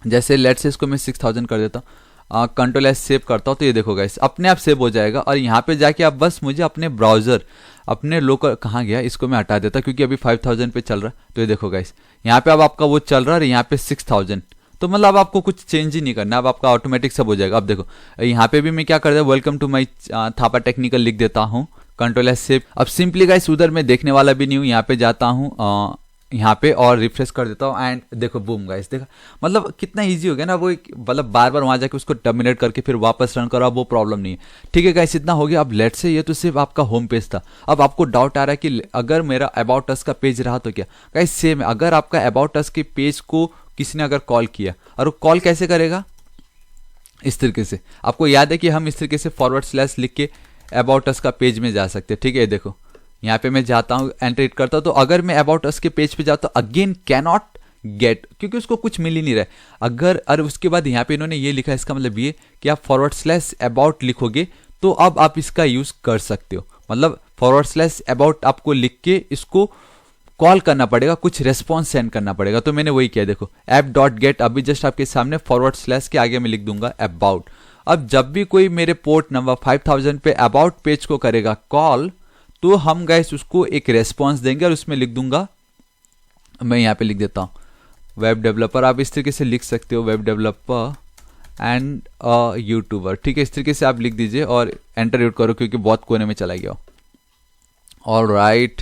जैसे लेट्स से इसको मैं 6000 कर देता हूँ, कंट्रोल एस सेव करता हूँ, तो ये देखो गाइस अपने आप सेव हो जाएगा। और यहाँ पे जाके आप बस मुझे अपने ब्राउजर, अपने लोकल, कहाँ गया, इसको मैं हटा देता क्योंकि अभी 5000 पे चल रहा है। तो ये देखो गाइस यहाँ पे अब आपका वो चल रहा है, यहाँ पे 6000। तो मतलब अब आपको कुछ चेंज ही नहीं करना, अब आपका ऑटोमेटिक सब हो जाएगा। अब देखो यहाँ पे भी मैं क्या कर दिया, welcome to my Thapa technical लिख देता हूँ, कंट्रोल एस सेव। अब सिंपली गाइस उधर मैं देखने वाला भी नहीं हूँ, यहाँ पे जाता हूँ यहाँ पे और रिफ्रेश कर देता हूँ एंड देखो बूम गाइस, देखा मतलब कितना इजी हो गया ना। वो मतलब बार बार वहां जाके उसको टर्मिनेट करके फिर वापस रन करो, वो प्रॉब्लम नहीं है। ठीक है गाइस, इतना हो गया। अब लेट्स से ये तो सिर्फ आपका होम पेज था। अब आपको डाउट आ रहा है कि अगर मेरा अबाउट अस का पेज रहा तो क्या। गाइस सेम है, अगर आपका अबाउट अस के पेज को किसी ने अगर कॉल किया, और वो कॉल कैसे करेगा, इस तरीके से। आपको याद है कि हम इस तरीके से / लिख के अबाउट अस का पेज में जा सकते हैं। ठीक है, देखो यहाँ पे मैं जाता हूँ, एंटर करता हूँ, तो अगर मैं अबाउट अस के पेज पे जाता हूँ, अगेन कैनॉट गेट, क्योंकि उसको कुछ मिल ही नहीं रहा है। अगर और उसके बाद यहाँ पे इन्होंने ये लिखा है, इसका मतलब ये कि आप / अबाउट लिखोगे तो अब आप इसका यूज कर सकते हो। मतलब / अबाउट आपको लिख के इसको कॉल करना पड़ेगा, कुछ रेस्पॉन्स सेंड करना पड़ेगा। तो मैंने वही किया, देखो app.get, अभी जस्ट आपके सामने / के आगे मैं लिख दूंगा अबाउट। अब जब भी कोई मेरे पोर्ट नंबर 5000 पे अबाउट पेज को करेगा कॉल, तो हम गाइस उसको एक रेस्पॉन्स देंगे और उसमें लिख दूंगा, मैं यहाँ पे लिख देता हूँ वेब डेवलपर, आप इस तरीके से लिख सकते हो, वेब डेवलपर एंड यूट्यूबर, ठीक है, इस तरीके से आप लिख दीजिए और एंटर आउट करो क्योंकि बहुत कोने में चला गया। ऑल राइट,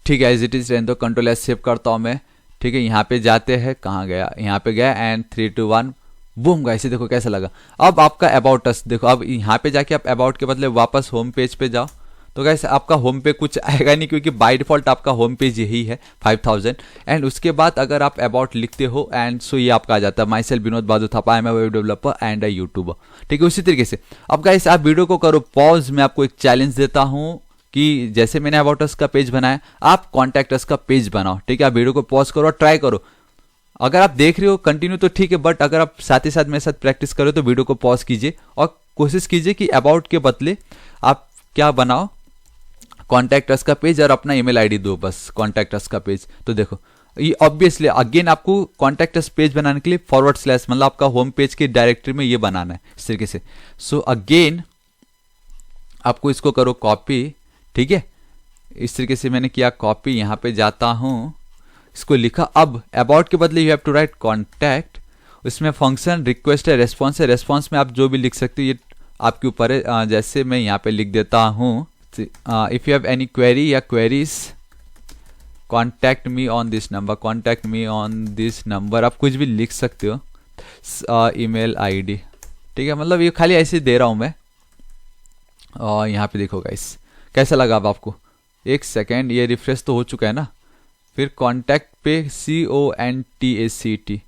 ठीक है, एज इट इज रहने दो, कंट्रोल एस सेव करता हूँ मैं, ठीक है। यहाँ पे जाते हैं, कहाँ गया, यहाँ पे गया एंड 3 2 1 बूम गाइस, देखो कैसा लगा। अब आपका अबाउट अस देखो, अब यहाँ पे जाके आप अबाउट के बदले वापस होम पेज पे जाओ तो गाइस आपका होम पे कुछ आएगा नहीं क्योंकि बाय डिफॉल्ट आपका होम पेज यही है 5000। एंड उसके बाद अगर आप अबाउट लिखते हो एंड सो ये आपका आ जाता है, माई सेल्फ विनोद बाजू Thapa, I am a web developer and a YouTuber, ठीक है। उसी तरीके से अब गाइस आप वीडियो को करो पॉज, मैं आपको एक चैलेंज देता हूँ कि जैसे मैंने अबाउट अस का पेज बनाया, आप कॉन्टैक्ट अस का पेज बनाओ, ठीक है। आप वीडियो को पॉज करो और ट्राई करो, अगर आप देख रहे हो कंटिन्यू तो ठीक है, बट अगर आप साथ ही साथ मेरे साथ प्रैक्टिस करो तो वीडियो को पॉज कीजिए और कोशिश कीजिए कि अबाउट के बदले आप क्या बनाओ, कॉन्टैक्ट अस का पेज और अपना ईमेल आईडी दो, बस कॉन्टैक्ट अस का पेज। तो देखो ये ऑब्वियसली अगेन आपको कॉन्टैक्ट अस पेज बनाने के लिए फॉरवर्ड स्लैश मतलब आपका होम पेज की डायरेक्टरी में ये बनाना है इस तरीके से। सो अगेन आपको इसको करो कॉपी, ठीक है, इस तरीके से मैंने किया कॉपी, यहाँ पे जाता हूँ, इसको लिखा। अब अबाउट के बदले you have to write contact, उसमें फंक्शन रिक्वेस्ट है, रेस्पॉन्स है, रेस्पॉन्स में आप जो भी लिख सकते हो ये आपके ऊपर है। जैसे मैं यहाँ पे लिख देता हूँ if you have any query या queries contact me on this number, contact me on this number, आप कुछ भी लिख सकते हो, ईमेल आईडी, ठीक है। मतलब ये खाली ऐसे दे रहा हूँ मैं। और यहाँ पे देखो गाइस कैसा लगा अब आपको, एक सेकेंड, ये रिफ्रेश तो हो चुका है ना। फिर कॉन्टैक्ट पे CONTACT,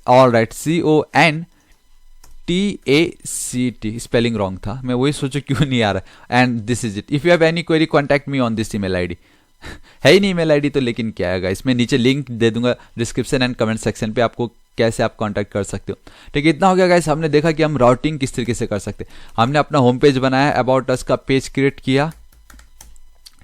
all right, CONTACT, spelling wrong था, मैं वही सोचू क्यों नहीं आ रहा। And this is it, if you have any query contact me on this email ID. है ही नहीं ईमेल आईडी तो लेकिन क्या है गाइस, मैं नीचे लिंक दे दूंगा डिस्क्रिप्शन एंड कमेंट सेक्शन पे, आपको कैसे आप कांटेक्ट कर सकते हो, ठीक है। इतना हो गया गाइस, हमने देखा कि हम राउटिंग किस तरीके से कर सकते हैं। हमने अपना होम पेज बनाया, अबाउट अस का पेज क्रिएट किया,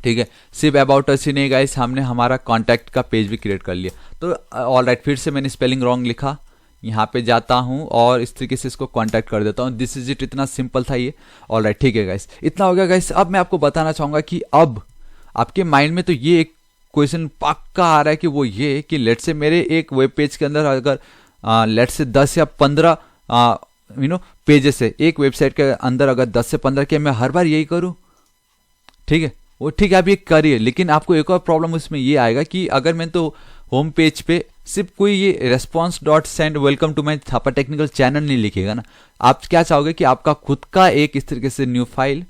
ठीक है। सिर्फ अबाउट अस ही नहीं गाइस, हमने हमारा कॉन्टैक्ट का पेज भी क्रिएट कर लिया। तो ऑल राइट, फिर से मैंने स्पेलिंग रॉन्ग लिखा, यहाँ पे जाता हूँ और इस तरीके से इसको कॉन्टैक्ट कर देता हूँ। दिस इज इट, इतना सिंपल था ये। ऑल राइट, ठीक है गाइस, इतना हो गया गाइस। अब मैं आपको बताना चाहूंगा कि अब आपके माइंड में तो ये एक क्वेश्चन पक्का आ रहा है कि वो ये कि लेट से मेरे एक वेब पेज के अंदर अगर लेट से 10 या 15 पेजेस है, एक वेबसाइट के अंदर अगर 10 से 15 के मैं हर बार यही करूँ, ठीक है, वो ठीक है आप ये करिए। लेकिन आपको एक और प्रॉब्लम उसमें ये आएगा कि अगर मैं तो होम पेज पे सिर्फ कोई ये response.send welcome to my Thapa technical channel नहीं लिखेगा ना, आप क्या चाहोगे कि आपका खुद का एक इस तरीके से न्यू फाइल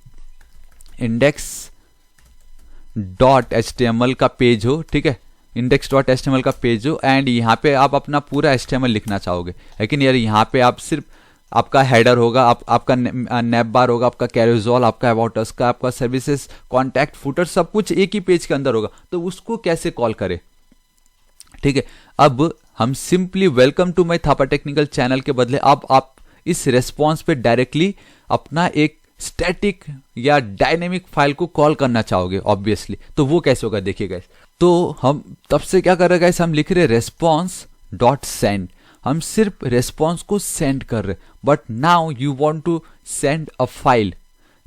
index.html का पेज हो, ठीक है, index.html का पेज हो एंड यहाँ पे आप अपना पूरा HTML लिखना चाहोगे। लेकिन यार यहाँ पे आप सिर्फ आपका हेडर होगा, आपका नैप बार होगा, आपका कैरोजोल, आपका अबाउट अस का, आपका सर्विसेज, कॉन्टैक्ट, फुटर, सब कुछ एक ही पेज के अंदर होगा, तो उसको कैसे कॉल करें, ठीक है। अब हम simply welcome to my Thapa technical channel के बदले अब आप इस रेस्पॉन्स पे डायरेक्टली अपना एक स्टैटिक या डायनेमिक फाइल को कॉल करना चाहोगे ऑब्वियसली, तो वो कैसे होगा देखिएगा। तो हम तब से क्या कर रहे हैं, हम लिख रहे रेस्पॉन्स डॉट सेंड, हम सिर्फ रेस्पॉन्स को सेंड कर रहे, but now you want to send a file.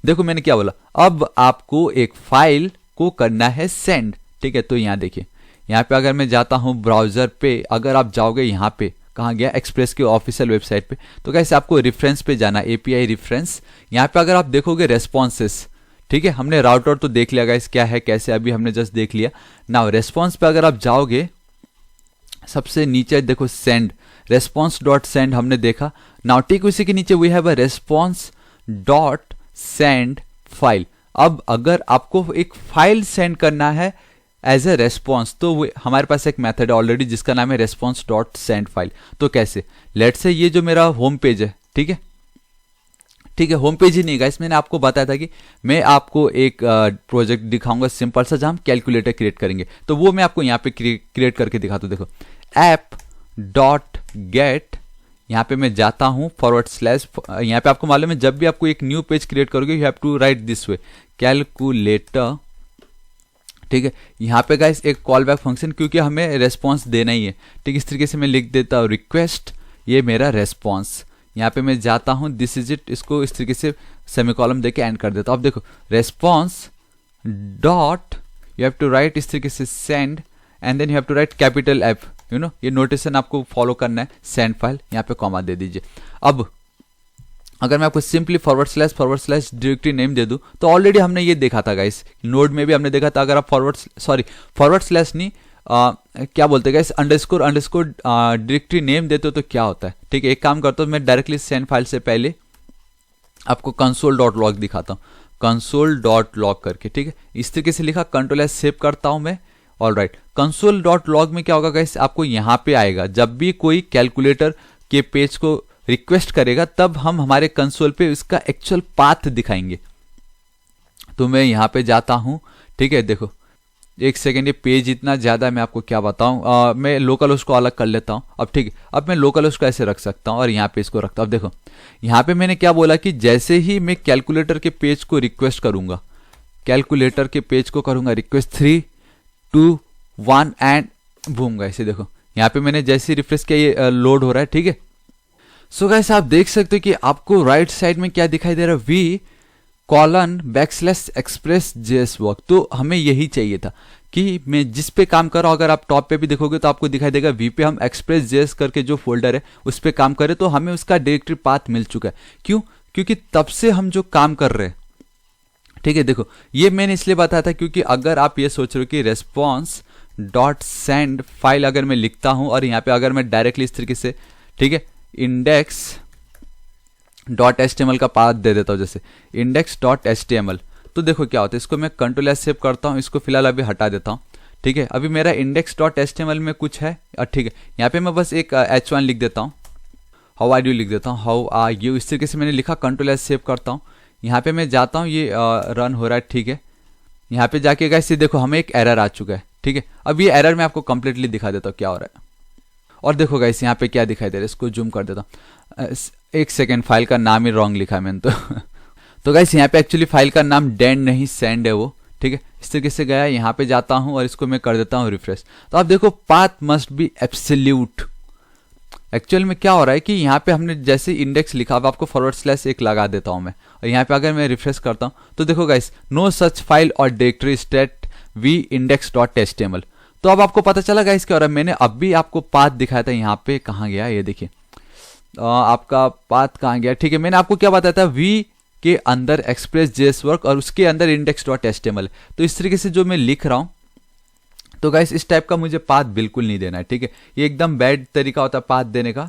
देखो मैंने क्या बोला, अब आपको एक फाइल को करना है सेंड, ठीक है। तो यहाँ देखिए, यहाँ पे अगर मैं जाता हूँ ब्राउजर पे, अगर आप जाओगे यहाँ पे, कहाँ गया, एक्सप्रेस की ऑफिशियल वेबसाइट पे, तो कैसे आपको रेफरेंस पे जाना, API रेफरेंस। यहाँ पे अगर आप देखोगे रेस्पॉन्सेस, ठीक है, हमने राउटर तो देख लिया गाइस क्या है कैसे, अभी हमने जस्ट देख लिया। नाउ रेस्पॉन्स पे अगर आप जाओगे, सबसे नीचे देखो सेंड, रेस्पॉन्स डॉट सेंड हमने देखा। नाउ ठीक उसी के नीचे we have a response dot send file. अब अगर आपको एक फाइल सेंड करना है एज ए रेस्पॉन्स, तो हमारे पास एक मेथड है ऑलरेडी जिसका नाम है रेस्पॉन्स डॉट सेंड फाइल। तो कैसे, लेट से ये जो मेरा होम पेज है, ठीक है, ठीक है, होम पेज ही नहीं गाइस, मैंने आपको बताया था कि मैं आपको एक प्रोजेक्ट दिखाऊंगा सिंपल सा, जहां हम कैलकुलेटर क्रिएट करेंगे, तो वो मैं आपको यहाँ पे क्रिएट करके दिखाता हूँ। देखो ऐप डॉट गेट, यहाँ पे मैं जाता हूँ फॉरवर्ड स्लैश, यहाँ पे आपको मालूम है जब भी आपको एक न्यू पेज क्रिएट करोगे you have to write this way, calculator, ठीक है। यहाँ पे गाइस एक कॉल बैक फंक्शन, क्योंकि हमें रेस्पॉन्स देना ही है, ठीक, इस तरीके से मैं लिख देता हूँ रिक्वेस्ट, ये मेरा रेस्पॉन्स। यहाँ पे मैं जाता हूँ दिस इज इट, इसको इस तरीके से सेमीकॉलम देके एंड कर देता हूँ। अब देखो response dot you have to write इस तरीके से send and then you have to write capital F, ये नोटेशन आपको फॉलो करना है, सेंड फाइल, यहाँ पे कॉमा दे दीजिए। अब अगर मैं आपको simply forward slash directory name दे दूं तो ऑलरेडी हमने ये देखा था गाइस, नोड में भी हमने देखा था। अगर आप फॉरवर्ड स्लैश नहीं क्या बोलते गाइस, अंडरस्कोर डायरेक्टरी नेम देते हो तो क्या होता है, ठीक है। एक काम करता हूँ मैं डायरेक्टली सेंड फाइल से पहले आपको console.log दिखाता हूँ, console.log करके, ठीक है। इस तरीके से लिखा, कंट्रोल सेव करता हूँ मैं। ऑलराइट, console.log में क्या होगा गाइस, आपको यहाँ पे आएगा, जब भी कोई कैलकुलेटर के पेज को रिक्वेस्ट करेगा तब हम हमारे कंसोल पे इसका एक्चुअल पाथ दिखाएंगे। तो मैं यहाँ पे जाता हूँ, ठीक है। देखो एक सेकेंड, ये पेज इतना ज्यादा है, मैं आपको क्या बताऊं। मैं लोकल उसको अलग कर लेता हूं अब, ठीक है। अब मैं लोकल उसको ऐसे रख सकता हूं और यहाँ पे इसको रखता हूं। अब देखो यहाँ पे मैंने क्या बोला कि जैसे ही मैं कैलकुलेटर के पेज को रिक्वेस्ट करूंगा, कैलकुलेटर के पेज को करूंगा रिक्वेस्ट 3 2 1 एंड बूम गाइस, देखो यहाँ पे मैंने जैसे ही रिफ्रेश किया ये लोड हो रहा है, ठीक है। सो गाइस आप देख सकते हो कि आपको राइट साइड में क्या दिखाई दे रहा है, v:\express.js वर्क। तो हमें यही चाहिए था कि मैं जिस पे काम कर रहा हूं, अगर आप टॉप पे भी देखोगे तो आपको दिखाई देगा v पे हम express.js करके जो फोल्डर है उस पे काम करें, तो हमें उसका डायरेक्टरी पाथ मिल चुका है। क्यों? क्योंकि तब से हम जो काम कर रहे हैं, ठीक है। देखो ये मैंने इसलिए बताया था क्योंकि अगर आप ये सोच रहे हो कि response.send फाइल अगर मैं लिखता हूं और यहाँ पे अगर मैं डायरेक्टली इस तरीके से, ठीक है, index.html का पाथ दे देता हूं, जैसे index.html, तो देखो क्या होता है। इसको मैं कंट्रोल एस सेव करता हूं, इसको फिलहाल अभी हटा देता हूं, ठीक है। अभी मेरा index.html में कुछ है, ठीक है। यहाँ पे मैं बस एक h1 लिख देता हूं, हाउ आर यू लिख देता हूं, हाउ आर यू, इस तरीके से मैंने लिखा, कंट्रोल एस सेव करता हूं। यहाँ पे मैं जाता हूँ, ये रन हो रहा है, ठीक है। यहाँ पे जाके गाइस ये देखो हमें एक एरर आ चुका है, ठीक है। अब ये एरर मैं आपको कंप्लीटली दिखा देता हूँ क्या हो रहा है। और देखो गाइस यहाँ पे क्या दिखाई दे रहा है, इसको जूम कर देता हूँ। एक सेकेंड, फाइल का नाम ही रॉन्ग लिखा है मैंने तो गाइस यहाँ पे एक्चुअली फाइल का नाम डेंड नहीं सेंड है वो, ठीक है। इस तरीके से गया, यहाँ पे जाता हूँ और इसको मैं कर देता हूँ रिफ्रेश। तो आप देखो path must be absolute. Actual में क्या हो रहा है कि यहाँ पे हमने जैसे इंडेक्स लिखा, अब आपको फॉरवर्ड स्लैश एक लगा देता हूँ मैं, और यहाँ पे अगर मैं रिफ्रेश करता हूँ तो देखो गाइस नो सच फाइल और डायरेक्टरी स्टेट v:\index.html। तो अब आपको पता चला गाइस क्या हो रहा है। मैंने अभी आपको पाथ दिखाया था, यहाँ पे कहाँ गया ये देखिए, आपका पाथ कहाँ गया, ठीक है। मैंने आपको क्या बताया था, v के अंदर express.js वर्क और उसके अंदर index.html। तो इस तरीके से जो मैं लिख रहा हूं, तो गाइस इस टाइप का मुझे पाथ बिल्कुल नहीं देना है, ठीक है। ये एकदम बैड तरीका होता है पाथ देने का।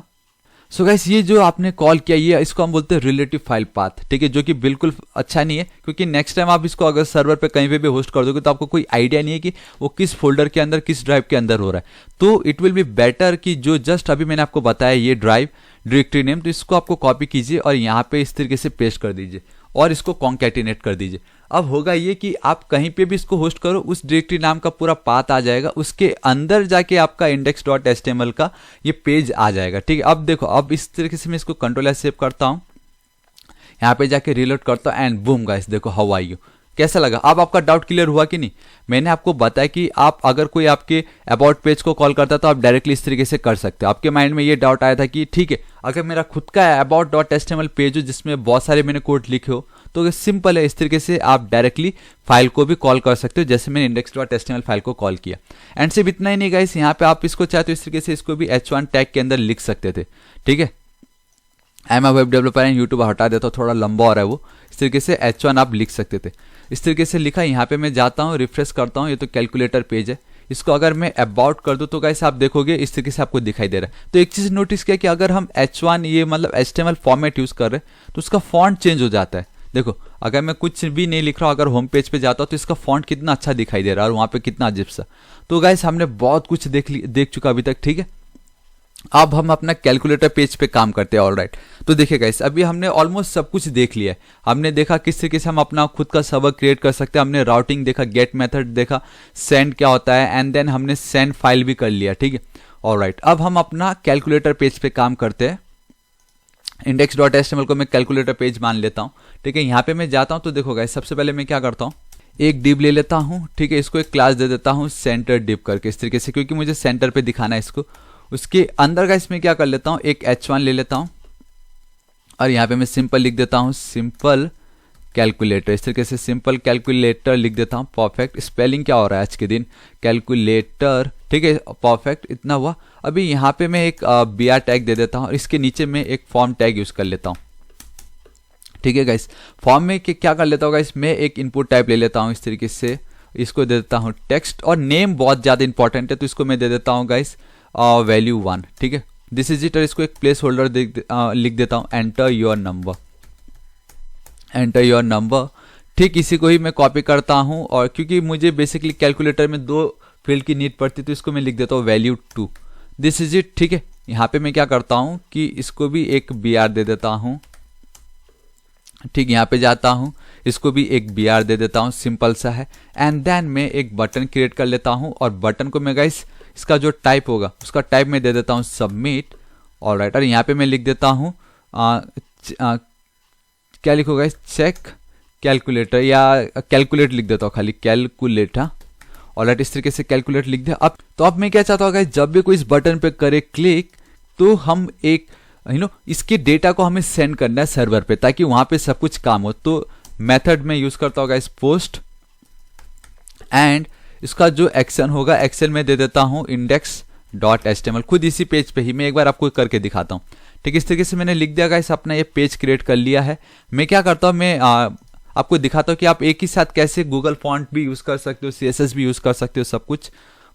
सो गाइस ये जो आपने कॉल किया, ये इसको हम बोलते हैं रिलेटिव फाइल पाथ, ठीक है, जो कि बिल्कुल अच्छा नहीं है, क्योंकि नेक्स्ट टाइम आप इसको अगर सर्वर पे कहीं पे भी होस्ट कर दोगे तो आपको कोई आइडिया नहीं है कि वो किस फोल्डर के अंदर, किस ड्राइव के अंदर हो रहा है। तो इट विल बी बेटर कि जो जस्ट अभी मैंने आपको बताया ये ड्राइव डायरेक्टरी नेम, तो इसको आपको कॉपी कीजिए और यहाँ पे इस तरीके से पेस्ट कर दीजिए और इसको कॉन्कैटिनेट कर दीजिए। अब होगा ये कि आप कहीं पे भी इसको होस्ट करो, उस डायरेक्टरी नाम का पूरा पाथ आ जाएगा, उसके अंदर जाके आपका index.html का ये पेज आ जाएगा, ठीक है। अब देखो, अब इस तरीके से मैं इसको कंट्रोल एस सेव करता हूँ, यहाँ पे जाके रिलोड करता हूँ एंड बूम गाइस देखो हाउ आर यू। कैसा लगा? अब आपका डाउट क्लियर हुआ कि नहीं? मैंने आपको बताया कि आप अगर कोई आपके अबाउट पेज को कॉल करता है तो आप डायरेक्टली इस तरीके से कर सकते हो। आपके माइंड में ये डाउट आया था कि ठीक है, अगर मेरा खुद का about.html पेज हो जिसमें बहुत सारे मैंने कोड लिखे हो तो सिंपल है, इस तरीके से आप डायरेक्टली फाइल को भी कॉल कर सकते हो, जैसे मैंने index.html फाइल को कॉल किया। एंड सिर्फ इतना ही नहीं गाइस, यहाँ पे आप इसको चाहे तो इस तरीके से इसको भी h1 टैग के अंदर लिख सकते थे, ठीक है। I am a web developer and YouTube हटा देता हूँ, थोड़ा लंबा हो रहा है वो, इस तरीके से h1 आप लिख सकते थे। इस तरीके से लिखा, यहाँ पे मैं जाता हूँ, रिफ्रेश करता हूँ, ये तो कैलकुलेटर पेज है, इसको अगर मैं अबाउट कर दूं तो गाइस आप देखोगे इस तरीके से आपको दिखाई दे रहा है। तो एक चीज नोटिस किया कि अगर हम h1 ये मतलब HTML फॉर्मेट यूज कर रहे हैं तो उसका फॉन्ट चेंज हो जाता है। देखो अगर मैं कुछ भी नहीं लिख रहा हूं, अगर होम पेज पे जाता हूं तो इसका फॉन्ट कितना अच्छा दिखाई दे रहा है और वहां पे कितना अजीब सा। तो गाइस हमने बहुत कुछ देख चुका अभी तक, ठीक है। अब हम अपना कैलकुलेटर पेज पे काम करते हैं। ऑलराइट, तो देखिए गाइस अभी हमने ऑलमोस्ट सब कुछ देख लिया है। हमने देखा किस तरीके से हम अपना खुद का सर्वर क्रिएट कर सकते हैं, हमने राउटिंग देखा, गेट मेथड देखा, सेंड क्या होता है, एंड देन हमने सेंड फाइल भी कर लिया, ठीक है। ऑलराइट, अब हम अपना कैलकुलेटर पेज पे काम करते हैं। index.html को मैं कैलकुलेटर पेज मान लेता हूँ, ठीक है। यहाँ पे मैं जाता हूँ तो देखो गाइस सबसे पहले मैं क्या करता हूँ, एक डिव ले लेता हूँ, ठीक है। इसको एक क्लास दे देता हूँ सेंटर डिव करके, इस तरीके से, क्योंकि मुझे सेंटर पे दिखाना है इसको। उसके अंदर गाइस मैं क्या कर लेता हूँ, एक h1 ले लेता हूँ और यहाँ पे मैं सिंपल लिख देता हूँ, सिंपल कैलकुलेटर, इस तरीके से सिंपल कैलकुलेटर लिख देता हूँ। परफेक्ट। स्पेलिंग क्या हो रहा है आज के दिन, कैलकुलेटर, ठीक है, परफेक्ट, इतना हुआ। अभी यहाँ पे मैं एक br टैग दे देता हूँ और इसके नीचे मैं एक फॉर्म टैग यूज कर लेता हूँ। ठीक है गाइस, फॉर्म में क्या कर लेता हूँ गाइस, मैं एक इनपुट टाइप ले लेता हूँ इस तरीके से, इसको दे देता हूँ टेक्स्ट, और नेम बहुत ज्यादा इंपॉर्टेंट है तो इसको मैं दे देता हूँ गाइस वैल्यू 1। ठीक है, दिस इज इट, और इसको एक प्लेस होल्डर लिख देता हूँ, enter your number, enter your number. ठीक इसी को ही मैं कॉपी करता हूँ, और क्योंकि मुझे बेसिकली कैलकुलेटर में 2 फील्ड की नीड पड़ती तो इसको मैं लिख देता हूँ वैल्यू 2। This is it. ठीक है, यहाँ पे मैं क्या करता हूँ कि इसको भी एक br दे देता हूँ। ठीक, यहाँ पे जाता हूँ, इसको भी एक br दे देता हूँ, सिंपल सा है। एंड देन मैं एक बटन क्रिएट कर लेता हूँ, और बटन को मैं गाइस इसका जो टाइप होगा उसका टाइप में दे देता हूँ सबमिट। ऑलराइट, और यहाँ पे मैं लिख देता हूँ क्या लिखूंगा इस, चेक कैलकुलेटर, या कैलकुलेट लिख देता हूँ, खाली कैलकुलेट। हाँ, ऑलराइट, इस तरीके से कैलकुलेट लिख दिया। अब मैं क्या चाहता हूँ गाइस, जब भी कोई इस बटन पे करे क्लिक तो हम एक इसके डेटा को हमें सेंड करना है सर्वर पे, ताकि वहां पे सब कुछ काम हो। तो मेथड में यूज करता होगा इस पोस्ट, एंड इसका जो एक्शन होगा, एक्शन में दे देता हूं index.html। खुद इसी पेज पे ही मैं एक बार आपको करके दिखाता हूं। ठीक, इस तरीके से मैंने लिख दिया गाइस, अपना ये पेज क्रिएट कर लिया है। मैं क्या करता हूं, मैं आपको दिखाता हूं कि आप एक ही साथ कैसे गूगल फॉन्ट भी यूज कर सकते हो, CSS भी यूज कर सकते हो, सब कुछ।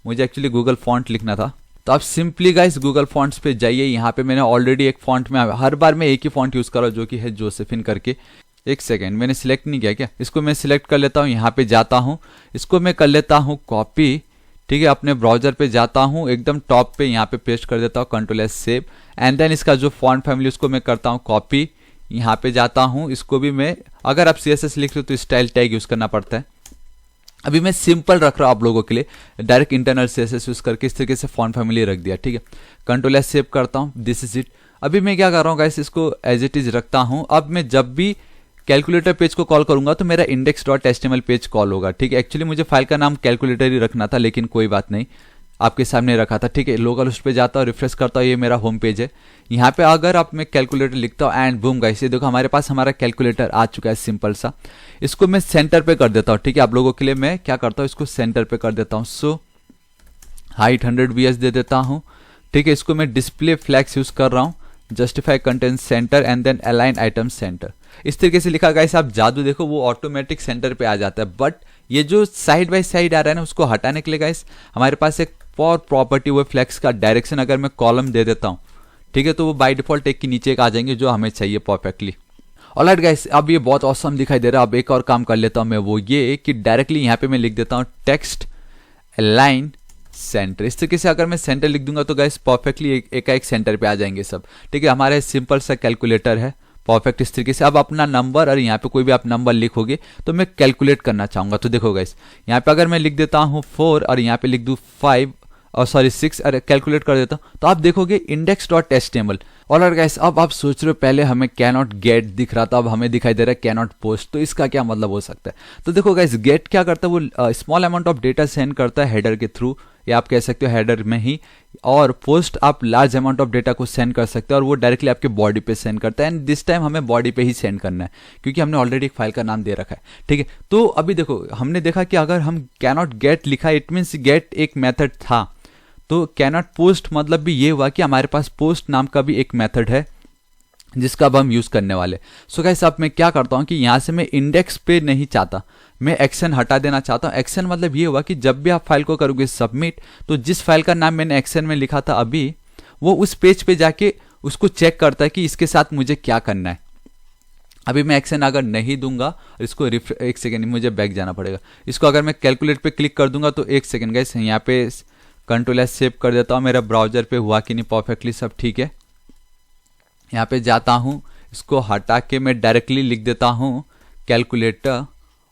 मुझे एक्चुअली गूगल फॉन्ट लिखना था, तो आप सिंपली गाइस गूगल फॉन्ट्स पे जाइए। यहाँ पे मैंने ऑलरेडी एक फॉन्ट में, हर बार मैं एक ही फॉन्ट यूज कर रहा हूँ जो कि है जोसेफिन करके। एक सेकेंड, मैंने सिलेक्ट नहीं किया क्या, इसको मैं सिलेक्ट कर लेता हूँ, यहाँ पे जाता हूँ, इसको मैं कर लेता हूँ कॉपी। ठीक है, अपने ब्राउजर पे जाता हूँ, एकदम टॉप पे यहाँ पे पेस्ट कर देता हूँ, Ctrl+S सेव। एंड देन इसका जो फॉन्ट फैमिली उसको मैं करता हूँ कॉपी, यहाँ पे जाता हूँ, इसको भी मैं, अगर आप CSS लिख रहे हो तो स्टाइल टैग यूज करना पड़ता है। अभी मैं सिंपल रख रहा हूँ आप लोगों के लिए, डायरेक्ट इंटरनल CSS यूज करके इस तरीके से फॉन्ट फैमिली रख दिया। ठीक है, Ctrl+S सेव करता हूँ, दिस इज इट। अभी मैं क्या कर रहा हूँ गाइस, इसको एज इट इज रखता हूँ। अब मैं जब भी कैलकुलेटर पेज को कॉल करूंगा तो मेरा index.html पेज कॉल होगा। ठीक है, एक्चुअली मुझे फाइल का नाम कैलकुलेटर ही रखना था, लेकिन कोई बात नहीं, आपके सामने रखा था। ठीक है, लोकल होस्ट पे जाता हूँ, रिफ्रेश करता हूँ, ये मेरा होम पेज है। यहाँ पे अगर आप मैं कैलकुलेटर लिखता हूँ एंड बूम गाइस, ये देखो हमारे पास हमारा कैलकुलेटर आ चुका है, सिंपल सा। इसको मैं सेंटर पे कर देता हूँ। ठीक है, आप लोगों के लिए मैं क्या करता हूँ, इसको सेंटर पे कर देता हूँ। सो हाइट 100 VS दे देता हूँ। ठीक है, इसको मैं डिस्प्ले फ्लैग्स यूज कर रहा हूँ, justify content centre and then align item centre. इस तरीके से लिखा गाइस, आप जादू देखो वो ऑटोमेटिक सेंटर पे आ जाता है। बट ये जो साइड बाय साइड आ रहा है ना, उसको हटाने के लिए गाइस हमारे पास एक फॉर प्रॉपर्टी वो फ्लैक्स का डायरेक्शन अगर मैं कॉलम दे देता हूँ, ठीक है, तो वो बाय डिफॉल्ट एक के नीचे एक आ जाएंगे जो हमें चाहिए परफेक्टली। ऑलराइट गाइस, अब ये बहुत ऑसम दिखाई दे रहा है। अब एक और काम कर लेता हूँ मैं, वो ये कि डायरेक्टली यहाँ पे मैं लिख देता हूँ टेक्स्ट अलाइन सेंटर। इस तरीके से अगर मैं सेंटर लिख दूंगा तो गाइस परफेक्टली एक सेंटर पे आ जाएंगे सब। ठीक है, हमारा सिंपल सा कैलकुलेटर है, परफेक्ट इस तरीके से। अब अपना नंबर, और यहाँ पे कोई भी आप नंबर लिखोगे तो मैं कैलकुलेट करना चाहूंगा, तो देखो गाइस यहाँ पे अगर मैं लिख देता हूँ 4 और यहाँ पे लिख दूँ 5 और सॉरी 6 और कैलकुलेट कर देता हूँ, तो आप देखोगे index.html। ऑलराइट गाइस, अब आप सोच रहे हो पहले हमें कैनॉट गेट दिख रहा था, अब हमें दिखाई दे रहा है कैनॉट पोस्ट, तो इसका क्या मतलब हो सकता है। तो देखो गाइस, गेट क्या करता है, वो small amount of data send करता है हेडर के थ्रू, या आप कह सकते हो हेडर में ही, और पोस्ट आप लार्ज अमाउंट ऑफ डेटा को सेंड कर सकते हो, और वो डायरेक्टली आपके बॉडी पे सेंड करता है। एंड दिस टाइम हमें बॉडी पे ही सेंड करना है, क्योंकि हमने ऑलरेडी एक फाइल का नाम दे रखा है। ठीक है, तो अभी देखो हमने देखा कि अगर हम कैनॉट गेट लिखा, इट मीन्स गेट एक मेथड था, तो कैनॉट पोस्ट मतलब भी ये हुआ कि हमारे पास पोस्ट नाम का भी एक मेथड है जिसका अब हम यूज करने वाले। सो गाइस, अब मैं क्या करता हूं कि यहां से मैं इंडेक्स पे नहीं चाहता, मैं एक्शन हटा देना चाहता हूं। एक्शन मतलब ये हुआ कि जब भी आप फाइल को करोगे सबमिट, तो जिस फाइल का नाम मैंने एक्शन में लिखा था अभी, वो उस पेज पे जाके उसको चेक करता है कि इसके साथ मुझे क्या करना है। अभी मैं एक्शन अगर नहीं दूंगा, इसको एक सेकेंड मुझे बैक जाना पड़ेगा। इसको अगर मैं कैलकुलेट पे क्लिक कर दूंगा तो एक सेकेंड गाइस, यहाँ पे Ctrl+S सेव कर देता हूँ, मेरा ब्राउजर पे हुआ कि नहीं परफेक्टली सब ठीक है। यहाँ पे जाता हूँ, इसको हटा के मैं डायरेक्टली लिख देता हूँ कैलकुलेटर।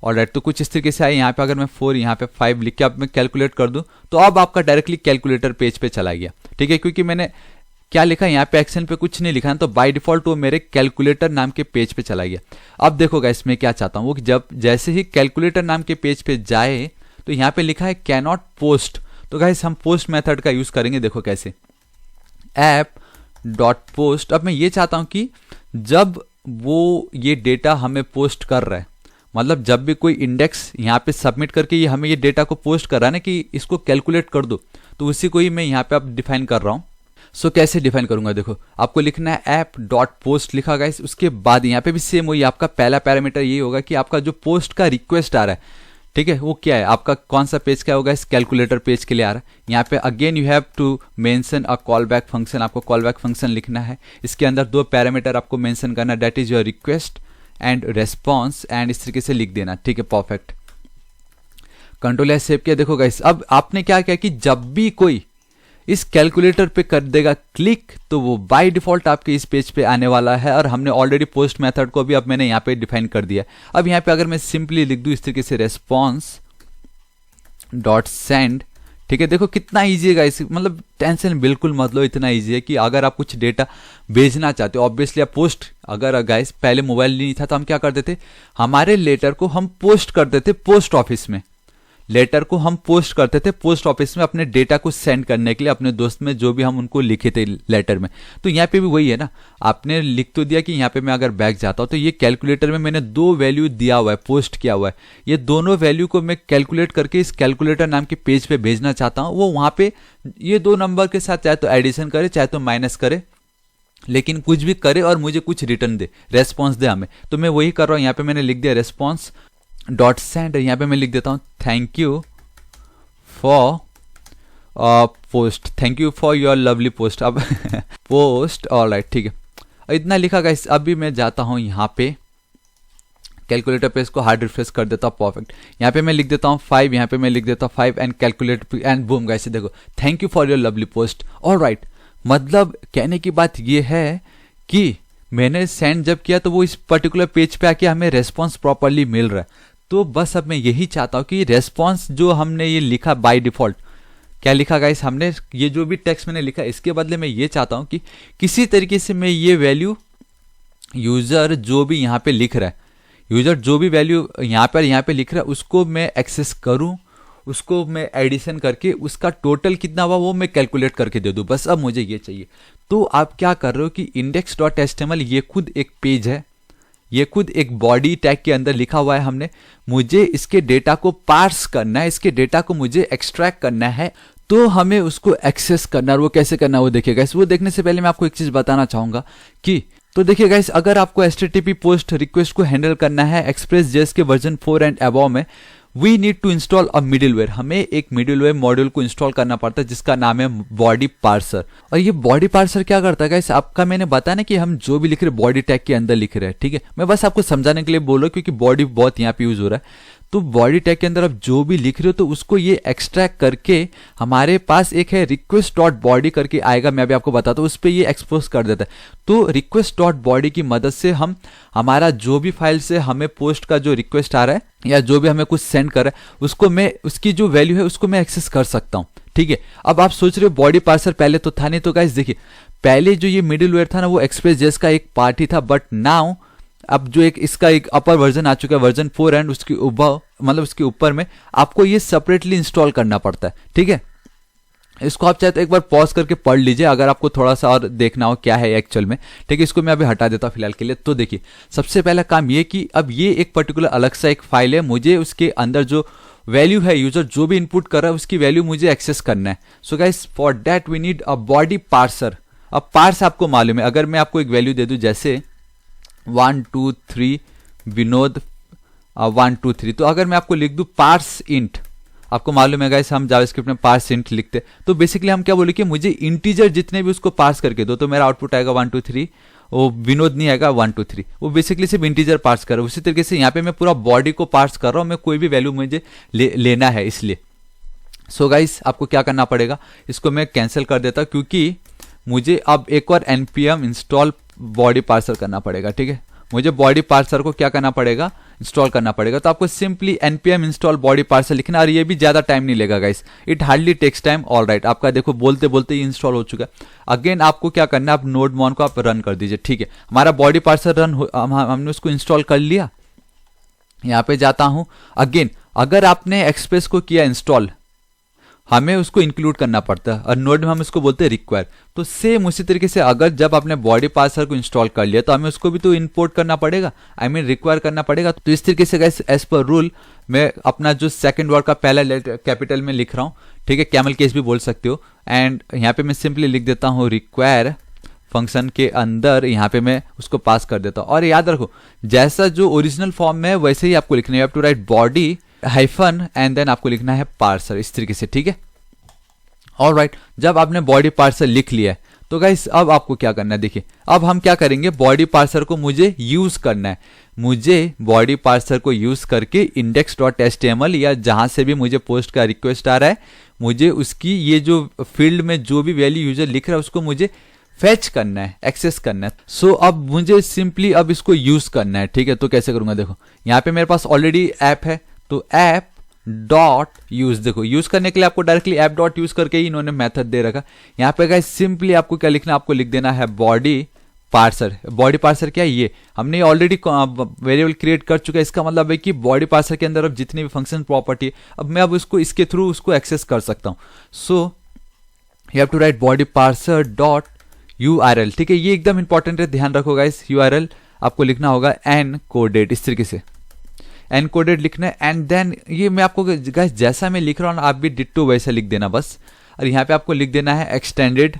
ऑलराइट, तो कुछ इस तरीके से आए। यहाँ पे अगर मैं 4 यहाँ पे 5 लिख के अब मैं कैलकुलेट कर दूं, तो अब आपका डायरेक्टली कैलकुलेटर पेज पे चला गया। ठीक है, क्योंकि मैंने क्या लिखा यहाँ पे, एक्शन पे कुछ नहीं लिखा है, तो बाय डिफॉल्ट वो मेरे कैलकुलेटर नाम के पेज पे चला गया। अब देखो गाइस, मैं क्या चाहता हूँ, वो जब जैसे ही कैलकुलेटर नाम के पेज पे जाए तो यहाँ पे लिखा है कैनॉट पोस्ट, तो गाइस हम पोस्ट मेथड का यूज करेंगे। देखो कैसे, ऐप डॉट पोस्ट। अब मैं ये चाहता हूं कि जब वो ये डेटा हमें पोस्ट कर रहा है, मतलब जब भी कोई इंडेक्स यहाँ पे सबमिट करके ये हमें ये डेटा को पोस्ट कर रहा है ना कि इसको कैलकुलेट कर दो, तो उसी को ही मैं यहाँ पे अब डिफाइन कर रहा हूँ। सो कैसे डिफाइन करूंगा, देखो आपको लिखना है ऐप डॉट पोस्ट लिखा गाइस। उसके बाद यहाँ पे भी सेम वही, आपका पहला पैरामीटर ये होगा कि आपका जो पोस्ट का रिक्वेस्ट आ रहा है, ठीक है, वो क्या है, आपका कौन सा पेज क्या होगा, इस कैलकुलेटर पेज के लिए आ रहा है। यहाँ पे again you have to mention a call back function, आपको कॉल बैक फंक्शन लिखना है। इसके अंदर 2 पैरामीटर आपको मेंशन करना, that is your request and response, and इस तरीके से लिख देना, ठीक है, परफेक्ट। कंट्रोल एस सेव किया। देखो गाइस अब आपने क्या किया कि जब भी कोई इस कैलकुलेटर पे कर देगा क्लिक, तो वो बाय डिफॉल्ट आपके इस पेज पे आने वाला है। और हमने ऑलरेडी पोस्ट मेथड को भी अब मैंने यहाँ पे डिफाइन कर दिया। अब यहाँ पे अगर मैं सिंपली लिख दूं इस तरीके से रेस्पॉन्स डॉट सेंड, ठीक है, देखो कितना ईजी है गाइस, मतलब टेंशन बिल्कुल मत लो, इतना ईजी है कि अगर आप कुछ डेटा भेजना चाहते हो, ऑब्वियसली आप पोस्ट, अगर गाइस पहले मोबाइल नहीं था तो हम क्या करते थे, हमारे लेटर को हम पोस्ट करते थे पोस्ट ऑफिस में, लेटर को हम पोस्ट करते थे पोस्ट ऑफिस में अपने डेटा को सेंड करने के लिए अपने दोस्त में, जो भी हम उनको लिखे थे लेटर में। तो यहाँ पे भी वही है ना, आपने लिख तो दिया कि यहाँ पे मैं अगर बैक जाता हूँ तो ये कैलकुलेटर में मैंने 2 वैल्यू दिया हुआ है, पोस्ट किया हुआ है। ये दोनों वैल्यू को मैं कैलकुलेट करके इस कैलकुलेटर नाम के पेज पे भेजना चाहता हूँ। वो वहाँ पे ये 2 नंबर के साथ चाहे तो एडिशन करे चाहे तो माइनस करे, लेकिन कुछ भी करे और मुझे कुछ रिटर्न दे, रेस्पॉन्स दे हमें। तो मैं वही कर रहा हूँ, यहाँ पे मैंने लिख दिया रेस्पॉन्स डॉट सेंड, यहाँ पे मैं लिख देता हूँ thank you for post, thank you for your lovely post. अब पोस्ट ऑलराइट, ठीक है, इतना लिखा गाइस। अभी मैं जाता हूँ यहाँ पे कैलकुलेटर पे, इसको हार्ड रिफ्रेश कर देता हूँ, परफेक्ट। यहाँ पे मैं लिख देता हूँ 5, यहाँ पे मैं लिख देता हूँ 5 and calculate and boom guys, देखो thank you for your lovely post. Alright, मतलब कहने की बात ये है कि मैंने सेंड जब किया तो वो इस पर्टिकुलर पेज पे आके हमें रेस्पॉन्स प्रॉपरली मिल रहा है। तो बस अब मैं यही चाहता हूँ कि रेस्पॉन्स जो हमने ये लिखा बाय डिफॉल्ट, क्या लिखा गाइस हमने, ये जो भी टेक्स्ट मैंने लिखा, इसके बदले मैं ये चाहता हूँ कि किसी तरीके से मैं ये वैल्यू यूजर जो भी यहाँ पे लिख रहा है, यूजर जो भी वैल्यू यहाँ पे लिख रहा है उसको मैं एक्सेस करूँ, उसको मैं एडिशन करके उसका टोटल कितना हुआ वो मैं कैलकुलेट करके दे दूं। बस अब मुझे ये चाहिए। तो आप क्या कर रहे हो कि index.html ये खुद एक पेज है, ये खुद एक बॉडी टैग के अंदर लिखा हुआ है हमने, मुझे इसके डेटा को पार्स करना है, इसके डेटा को मुझे एक्सट्रैक्ट करना है, तो हमें उसको एक्सेस करना है। और वो कैसे करना है वो देखिएगा। वो देखने से पहले मैं आपको एक चीज बताना चाहूंगा कि, तो देखिए गाइस, अगर आपको HTTP पोस्ट रिक्वेस्ट को हैंडल करना है एक्सप्रेस.js के वर्जन 4 एंड अबव में, we need to install a middleware, हमें एक मिडिलवेयर मॉड्यूल को इंस्टॉल करना पड़ता है जिसका नाम है बॉडी पार्सर। और ये बॉडी पार्सर क्या करता है गाइस, आपका मैंने बताया ना कि हम जो भी लिख रहे बॉडी टैग के अंदर लिख रहे हैं, ठीक है, मैं बस आपको समझाने के लिए बोल रहा हूं क्योंकि बॉडी बहुत यहाँ पे यूज हो रहा है। तो बॉडी टैग के अंदर आप जो भी लिख रहे हो तो उसको ये एक्सट्रैक्ट करके हमारे पास एक है रिक्वेस्ट डॉट बॉडी करके आएगा, मैं भी आपको बताता हूँ, उस पर ये एक्सपोज कर देता है। तो रिक्वेस्ट डॉट बॉडी की मदद से हम हमारा जो भी फाइल से हमें पोस्ट का जो रिक्वेस्ट आ रहा है या जो भी हमें कुछ सेंड कर रहा है उसको मैं, उसकी जो वैल्यू है उसको मैं एक्सेस कर सकता हूँ, ठीक है। अब आप सोच रहे हो बॉडी पार्सर पहले तो था नहीं, तो गाइस देखिए पहले जो ये मिडिलवेयर था ना वो एक्सप्रेस.js का एक पार्ट ही था, बट नाउ अब जो एक इसका एक अपर वर्जन आ चुका है वर्जन 4 एंड उसके ऊपर, मतलब उसके ऊपर में आपको ये सेपरेटली इंस्टॉल करना पड़ता है, ठीक है। इसको आप चाहे तो एक बार पॉज करके पढ़ लीजिए अगर आपको थोड़ा सा और देखना हो क्या है एक्चुअल में, ठीक है। इसको मैं अभी हटा देता हूं फिलहाल के लिए। तो देखिए सबसे पहला काम ये कि अब ये एक पर्टिकुलर अलग सा एक फाइल है, मुझे उसके अंदर जो वैल्यू है यूजर जो भी इनपुट कर रहा है उसकी वैल्यू मुझे एक्सेस करना है। So guys for that we need a body parser. अब पार्स आपको मालूम है, अगर मैं आपको एक वैल्यू दे दूं जैसे 1 2 3 विनोद 1 2 3, तो अगर मैं आपको लिख दूं पार्स इंट, आपको मालूम है गाइस हम जावास्क्रिप्ट में पार्स इंट लिखते, तो बेसिकली हम क्या बोले कि मुझे इंटीजर जितने भी उसको पार्स करके दो, तो मेरा आउटपुट आएगा 1 2 3, वो विनोद नहीं आएगा 1 2 3, वो बेसिकली सिर्फ इंटीजर पार्स कर रहा है। उसी तरीके से यहाँ पे मैं पूरा बॉडी को पार्स कर रहा हूँ, मैं कोई भी वैल्यू मुझे लेना है इसलिए। सो गाइस आपको क्या करना पड़ेगा, इसको मैं कैंसिल कर देता क्योंकि मुझे अब एक और npm इंस्टॉल बॉडी पार्सर करना पड़ेगा, ठीक है। मुझे बॉडी पार्सर को क्या करना पड़ेगा, इंस्टॉल करना पड़ेगा। तो आपको simply npm install body parser लिखना, और ये भी ज्यादा टाइम नहीं लेगा guys, it hardly takes time. Alright, आपका देखो बोलते बोलते ही इंस्टॉल हो चुका है। अगेन आपको क्या करना है, आप नोड मॉन को आप रन कर दीजिए, ठीक है। हमारा बॉडी पार्सर रन हमने उसको इंस्टॉल कर लिया। यहाँ पे जाता हूं अगेन, अगर आपने एक्सप्रेस को किया इंस्टॉल, हमें उसको इंक्लूड करना पड़ता है और नोड में हम इसको बोलते हैं रिक्वायर। तो सेम उसी तरीके से अगर जब आपने बॉडी पार्सर को इंस्टॉल कर लिया तो हमें उसको भी तो इंपोर्ट करना पड़ेगा, आई मीन रिक्वायर करना पड़ेगा। तो इस तरीके से गाइस एज पर रूल मैं अपना जो सेकंड वर्ड का पहला लेटर कैपिटल में लिख रहा हूँ, ठीक है, कैमल केस भी बोल सकते हो। एंड यहाँ पे मैं सिंपली लिख देता हूँ रिक्वायर, फंक्शन के अंदर यहाँ पे मैं उसको पास कर देता हूँ। और याद रखो जैसा जो ओरिजिनल फॉर्म में है वैसे ही आपको लिखना है, you have to write body hyphen and then आपको लिखना है पार्सर, इस तरीके से, ठीक है। ऑलराइट, जब आपने बॉडी पार्सर लिख लिया है तो गाइस अब आपको क्या करना है, देखिए अब हम क्या करेंगे, बॉडी पार्सर को मुझे यूज करना है। मुझे बॉडी पार्सर को यूज करके index.html या जहां से भी मुझे पोस्ट का रिक्वेस्ट आ रहा है, मुझे उसकी ये जो फील्ड में जो भी वैल्यू यूजर लिख रहा है उसको मुझे फेच करना है, एक्सेस करना है। सो अब मुझे सिंपली अब इसको यूज करना है, ठीक है। तो कैसे करूंगा, देखो यहाँ पे मेरे पास ऑलरेडी ऐप है, तो ऐप डॉट यूज, देखो यूज करने के लिए आपको डायरेक्टली ऐप डॉट यूज करके ही इन्होंने मेथड दे रखा। यहाँ पे गाइस सिंपली आपको क्या लिखना है, आपको लिख देना है बॉडी पार्सर। बॉडी पार्सर क्या है, ये हमने ऑलरेडी वेरिएबल क्रिएट कर चुका है। इसका मतलब है कि बॉडी पार्सर के अंदर अब जितनी भी फंक्शन प्रॉपर्टी है अब मैं अब उसको इसके थ्रू उसको एक्सेस कर सकता हूँ। So you have to write body parser dot URL, ठीक है, ये एकदम इंपॉर्टेंट है, ध्यान रखो गाइस। URL आपको लिखना होगा एनकोडेड, इस तरीके से एनकोडेड लिखना है। एंड देन ये मैं आपको गाइस जैसा मैं लिख रहा हूँ आप भी डिट्टो वैसा लिख देना बस। और यहाँ पे आपको लिख देना है एक्सटेंडेड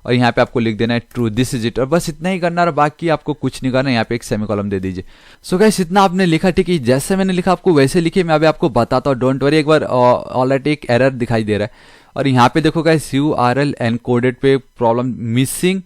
और यहाँ पे आपको लिख देना है ट्रू, दिस इज इट। और बस इतना ही करना और बाकी आपको कुछ नहीं करना, यहाँ पे एक सेमीकोलन दे दीजिए। सो गाइस इतना आपने लिखा, ठीक है, जैसे मैंने लिखा आपको वैसे लिखिए। मैं अभी आपको बताता हूँ, डोंट वरी। एक बार ऑलरेडी एक एरर दिखाई दे रहा है और यहाँ पे देखो गाइस URL एनकोडेड पे problem missing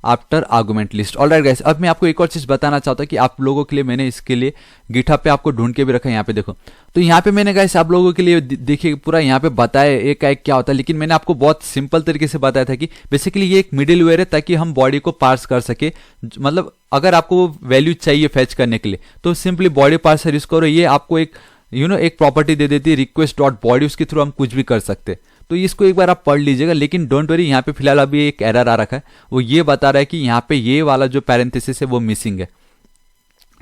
after argument list. Alright guys, अब मैं आपको एक और चीज बताना चाहता हूँ कि आप लोगों के लिए मैंने इसके लिए गिटहब पे आपको ढूंढ के भी रखा है। यहाँ पे देखो, तो यहाँ पे मैंने गाइस आप लोगों के लिए देखिए पूरा यहाँ पे बताया एक एक क्या होता है, लेकिन मैंने आपको बहुत सिंपल तरीके से बताया था कि बेसिकली ये एक मिडिल वेयर है ताकि हम बॉडी को पार्स कर सके। मतलब अगर आपको वैल्यू चाहिए फैच करने के लिए तो सिंपली बॉडी पार्सर यूज करो। ये आपको एक एक प्रॉपर्टी दे देती है रिक्वेस्ट डॉट बॉडी, उसके थ्रू हम कुछ भी कर सकते। तो इसको एक बार आप पढ़ लीजिएगा। लेकिन डोंट वरी, यहाँ पे फिलहाल अभी एक एरर आ रखा है, वो ये बता रहा है कि यहाँ पे ये वाला जो पैरेंथेसिस है वो मिसिंग है,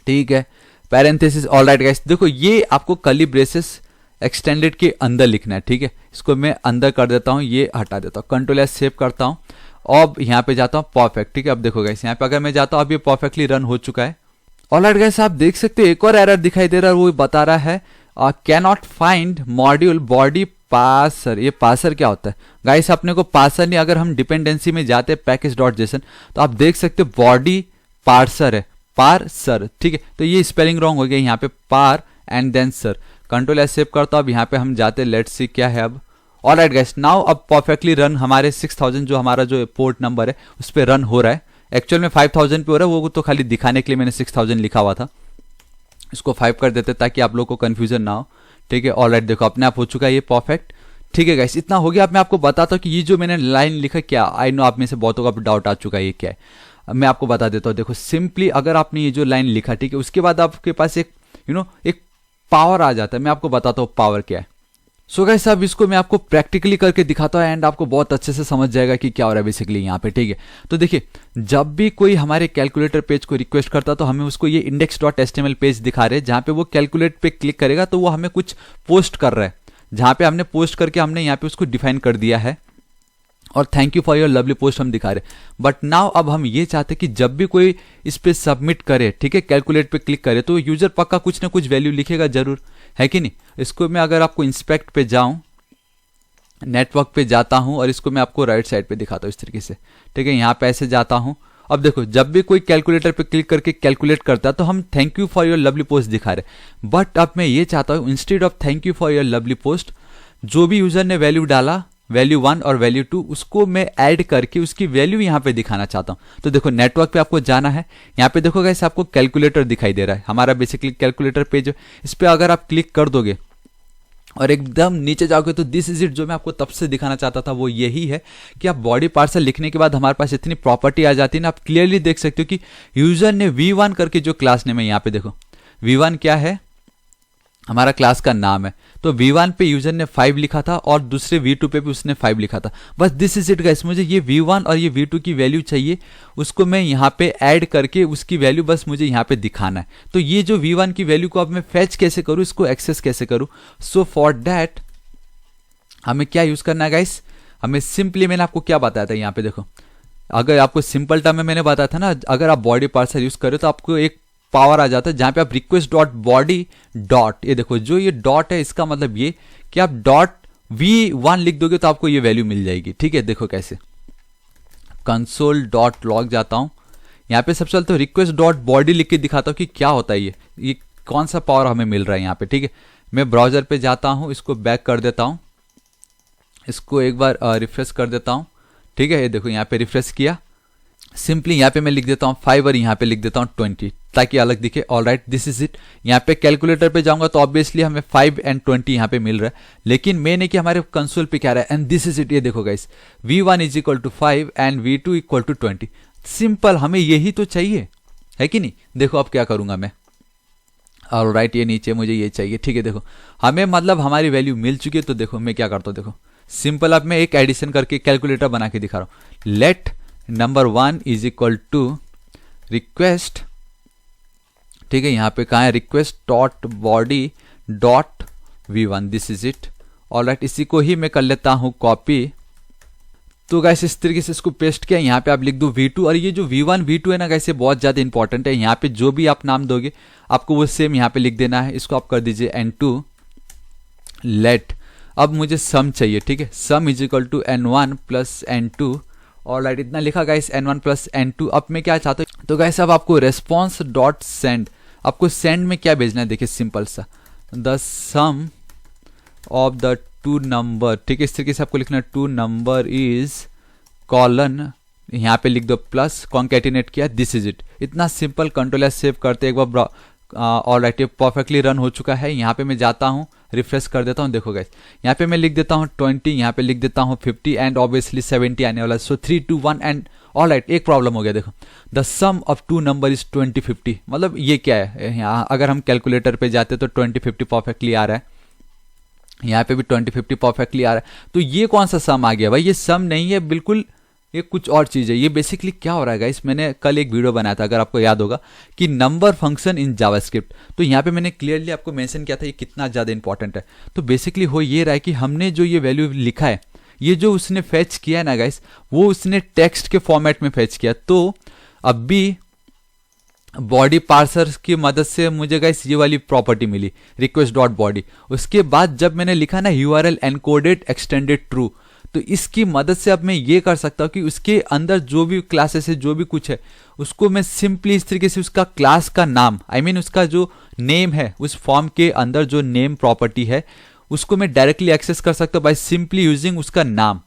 ठीक है, पैरेंथेसिस। ऑलराइट गाइस, देखो ये आपको कर्ली ब्रेसेस एक्सटेंडेड के अंदर लिखना है, ठीक है। इसको मैं अंदर कर देता हूँ, ये हटा देता हूँ, कंट्रोल एस सेव करता हूँ। अब यहाँ पे जाता हूँ परफेक्ट, ठीक है। अब देखो गाइस यहाँ पे अगर मैं जाता हूँ अब ये परफेक्टली रन हो चुका है। ऑलराइट गाइस, आप देख सकते हो एक और एरर दिखाई दे रहा है, वो बता रहा है can not find module body parser. ये पार्सर क्या होता है गाइस, अपने को पार्सर नहीं, अगर हम डिपेंडेंसी में जाते हैं पैकेज डॉट जेसन तो आप देख सकते हो बॉडी पार्सर है, पार्सर, ठीक है। तो ये स्पेलिंग रॉन्ग हो गया यहाँ पे, पार and then sir. Control S save करता हूँ। अब यहाँ पे हम जाते हैं, लेट्स सी क्या है अब। ऑलराइट गाइस, नाउ अब परफेक्टली रन हमारे 6000 जो हमारा जो पोर्ट नंबर है उस पर रन हो रहा है। एक्चुअल में 5000 पे हो रहा है, वो तो खाली दिखाने के लिए मैंने 6000 लिखा हुआ था। इसको 5 कर देते ताकि आप लोग को कंफ्यूजन ना हो, ठीक है। ऑलराइट, देखो अपने आप हो चुका है ये परफेक्ट, ठीक है गाइस, इतना हो गया। अब मैं आपको बताता हूँ कि ये जो मैंने लाइन लिखा क्या, आई नो आप में से बहुतों का डाउट आ चुका है ये क्या है। अब मैं आपको बता देता हूँ, देखो सिंपली अगर आपने ये जो लाइन लिखा, ठीक है, उसके बाद आपके पास एक एक पावर आ जाता है। मैं आपको बताता हूँ पावर क्या है। सो गाइस अब इसको मैं आपको प्रैक्टिकली करके दिखाता हूँ एंड आपको बहुत अच्छे से समझ जाएगा कि क्या हो रहा है बेसिकली यहाँ पे, ठीक है। तो देखिए जब भी कोई हमारे कैलकुलेटर पेज को रिक्वेस्ट करता तो हमें उसको ये index.html पेज दिखा रहे हैं, जहाँ पे वो कैलकुलेट पे क्लिक करेगा तो वो हमें कुछ पोस्ट कर रहा है, जहाँ पे हमने पोस्ट करके हमने यहाँ पे उसको डिफाइन कर दिया है और thank you for your lovely post हम दिखा रहे। बट नाउ अब हम ये चाहते हैं कि जब भी कोई इस पे सबमिट करे, ठीक है, कैलकुलेट पे क्लिक करे तो यूजर पक्का कुछ ना कुछ वैल्यू लिखेगा जरूर, है कि नहीं। इसको मैं अगर आपको इंस्पेक्ट पे जाऊं, नेटवर्क पे जाता हूं और इसको मैं आपको राइट साइड पे दिखाता हूं इस तरीके से, ठीक है। यहाँ पे ऐसे जाता हूं। अब देखो जब भी कोई कैलकुलेटर पे क्लिक करके कैलकुलेट करता है तो हम thank you for your lovely post दिखा रहे। बट अब मैं ये चाहता हूं instead of thank you for your lovely post, जो भी यूजर ने वैल्यू डाला, वैल्यू 1 और वैल्यू 2, उसको मैं ऐड करके उसकी वैल्यू यहाँ पे दिखाना चाहता हूँ। तो देखो नेटवर्क पे आपको जाना है, यहाँ पे देखो गाइस आपको कैलकुलेटर दिखाई दे रहा है, हमारा बेसिकली कैलकुलेटर पेज। इस पे अगर आप क्लिक कर दोगे और एकदम नीचे जाओगे तो दिस इज इट, जो मैं आपको तब से दिखाना चाहता था वो यही है कि आप बॉडी पार्सर लिखने के बाद हमारे पास इतनी प्रॉपर्टी आ जाती है ना, आप क्लियरली देख सकते हो कि यूजर ने V1 करके जो क्लास नेम है, यहाँ पे देखो V1 क्या है, हमारा क्लास का नाम है। तो V1 पे यूजर ने 5 लिखा था और दूसरे V2 पे भी उसने 5 लिखा था। बस दिस इज इट गाइस, मुझे ये V1 और ये V2 की वैल्यू चाहिए, उसको मैं यहाँ पे ऐड करके उसकी वैल्यू बस मुझे यहाँ पे दिखाना है। तो ये जो V1 की वैल्यू को अब मैं फैच कैसे करूँ, इसको एक्सेस कैसे करूँ। सो फॉर दैट हमें क्या यूज करना है गाइस, हमें सिंपली, मैंने आपको क्या बताया था यहाँ पे देखो, अगर आपको सिंपल टर्म में मैंने बताया था ना, अगर आप बॉडी पार्सर यूज करें तो आपको एक पावर आ जाता है जहां पे आप रिक्वेस्ट डॉट बॉडी डॉट, ये देखो जो ये डॉट है इसका मतलब ये कि आप डॉट v1 लिख दोगे तो आपको ये वैल्यू मिल जाएगी। ठीक है, देखो कैसे, कंसोल डॉट लॉग जाता हूं, यहाँ पे सबसे पहले तो रिक्वेस्ट डॉट बॉडी लिख के दिखाता हूँ कि क्या होता है ये कौन सा पावर हमें मिल रहा है यहाँ पे। ठीक है, मैं ब्राउजर पे जाता हूँ, इसको बैक कर देता हूँ, इसको एक बार रिफ्रेश कर देता हूँ। ठीक है, ये देखो यहाँ पे रिफ्रेश किया, सिंपली यहाँ पे मैं लिख देता हूँ 5 और यहाँ पे लिख देता हूँ 20 ताकि अलग दिखे। All right, this is it. यहाँ पे कैलकुलेटर पे जाऊंगा तो ऑब्वियसली हमें 5 एंड 20 यहाँ पे मिल रहा है, लेकिन मैंने कि हमारे कंसोल पे क्या रहा है, एंड दिस इज इट। ये देखो guys, v1 is equal to 5 and v2 equal to 20। Simple, हमें यही तो चाहिए है कि नहीं। देखो अब क्या करूंगा मैं, ऑल राइट, ये नीचे मुझे ये चाहिए। ठीक है, देखो हमें मतलब हमारी वैल्यू मिल चुकी है, तो देखो मैं क्या करता हूँ, देखो सिंपल, अब मैं एक एडिशन करके कैलकुलेटर बना के दिखा रहा हूँ। Let number 1 is equal to request, ठीक है, यहाँ पे कहाँ है, request dot body dot v1, this is it. All right को ही मैं कर लेता हूँ कॉपी। तो गाइस इस तरीके से इसको पेस्ट किया, यहाँ पे आप लिख दो v2, और ये जो v1 v2 है ना गाइस, ये बहुत ज़्यादा इंपॉर्टेंट है। यहाँ पे जो भी आप नाम दोगे आपको वो सेम यहाँ पे लिख देना है। इसको आप कर दीजिए n2 लेट, अब मुझे सम चाहिए। ठीक है, sum is equal to n1 plus n2। और राइट, इतना लिखा गाइस, n1 प्लस n2। अब मैं क्या चाहता हूँ, तो गाइस अब आपको रेस्पॉन्स डॉट सेंड, आपको सेंड में क्या भेजना है, देखिए सिंपल सा, the sum of the two number. ठीक है, इस तरीके से आपको लिखना है, टू नंबर इज कॉलन, यहाँ पे लिख दो प्लस, कॉन्केटिनेट किया, दिस इज इट। इतना सिंपल, कंट्रोल एस सेव करते एक बार। ऑल राइट, ये परफेक्टली रन हो चुका है। यहाँ पे मैं जाता हूँ, रिफ्रेश कर देता हूँ, देखो गाइस यहाँ पे मैं लिख देता हूँ 20, यहाँ पे लिख देता हूँ 50 एंड ऑब्वियसली 70 आने वाला है। सो 3 2 1 एंड ऑल राइट, एक प्रॉब्लम हो गया, देखो the sum of two number is 20 50। मतलब ये क्या है, यहाँ अगर हम कैलकुलेटर पे जाते तो 20 50 परफेक्टली आ रहा है, यहाँ पे भी 20 50 परफेक्टली आ रहा है। तो ये कौन सा सम आ गया भाई, ये सम नहीं है बिल्कुल, ये कुछ और चीज है। ये बेसिकली क्या हो रहा है गाइस, मैंने कल एक वीडियो बनाया था, अगर आपको याद होगा, कि नंबर फंक्शन इन जावास्क्रिप्ट। तो यहाँ पे मैंने क्लियरली आपको मेंशन किया था ये कितना ज्यादा इंपॉर्टेंट है। तो बेसिकली हो ये रहा है कि हमने जो ये वैल्यू लिखा है, ये जो उसने फेच किया है ना गाइस, वो उसने टेक्स्ट के फॉर्मेट में फेच किया। तो अब भी बॉडी पार्सर की मदद से मुझे गाइस ये वाली प्रॉपर्टी मिली, रिक्वेस्ट डॉट बॉडी। उसके बाद जब मैंने लिखा ना यूआरएल एनकोडेड एक्सटेंडेड ट्रू, तो इसकी मदद से अब मैं ये कर सकता हूँ कि उसके अंदर जो भी क्लासेस है, जो भी कुछ है, उसको मैं सिंपली इस तरीके से उसका क्लास का नाम, आई मीन उसका जो नेम है, उस फॉर्म के अंदर जो नेम प्रॉपर्टी है, उसको मैं डायरेक्टली एक्सेस कर सकता हूँ बाय सिंपली यूजिंग उसका नाम,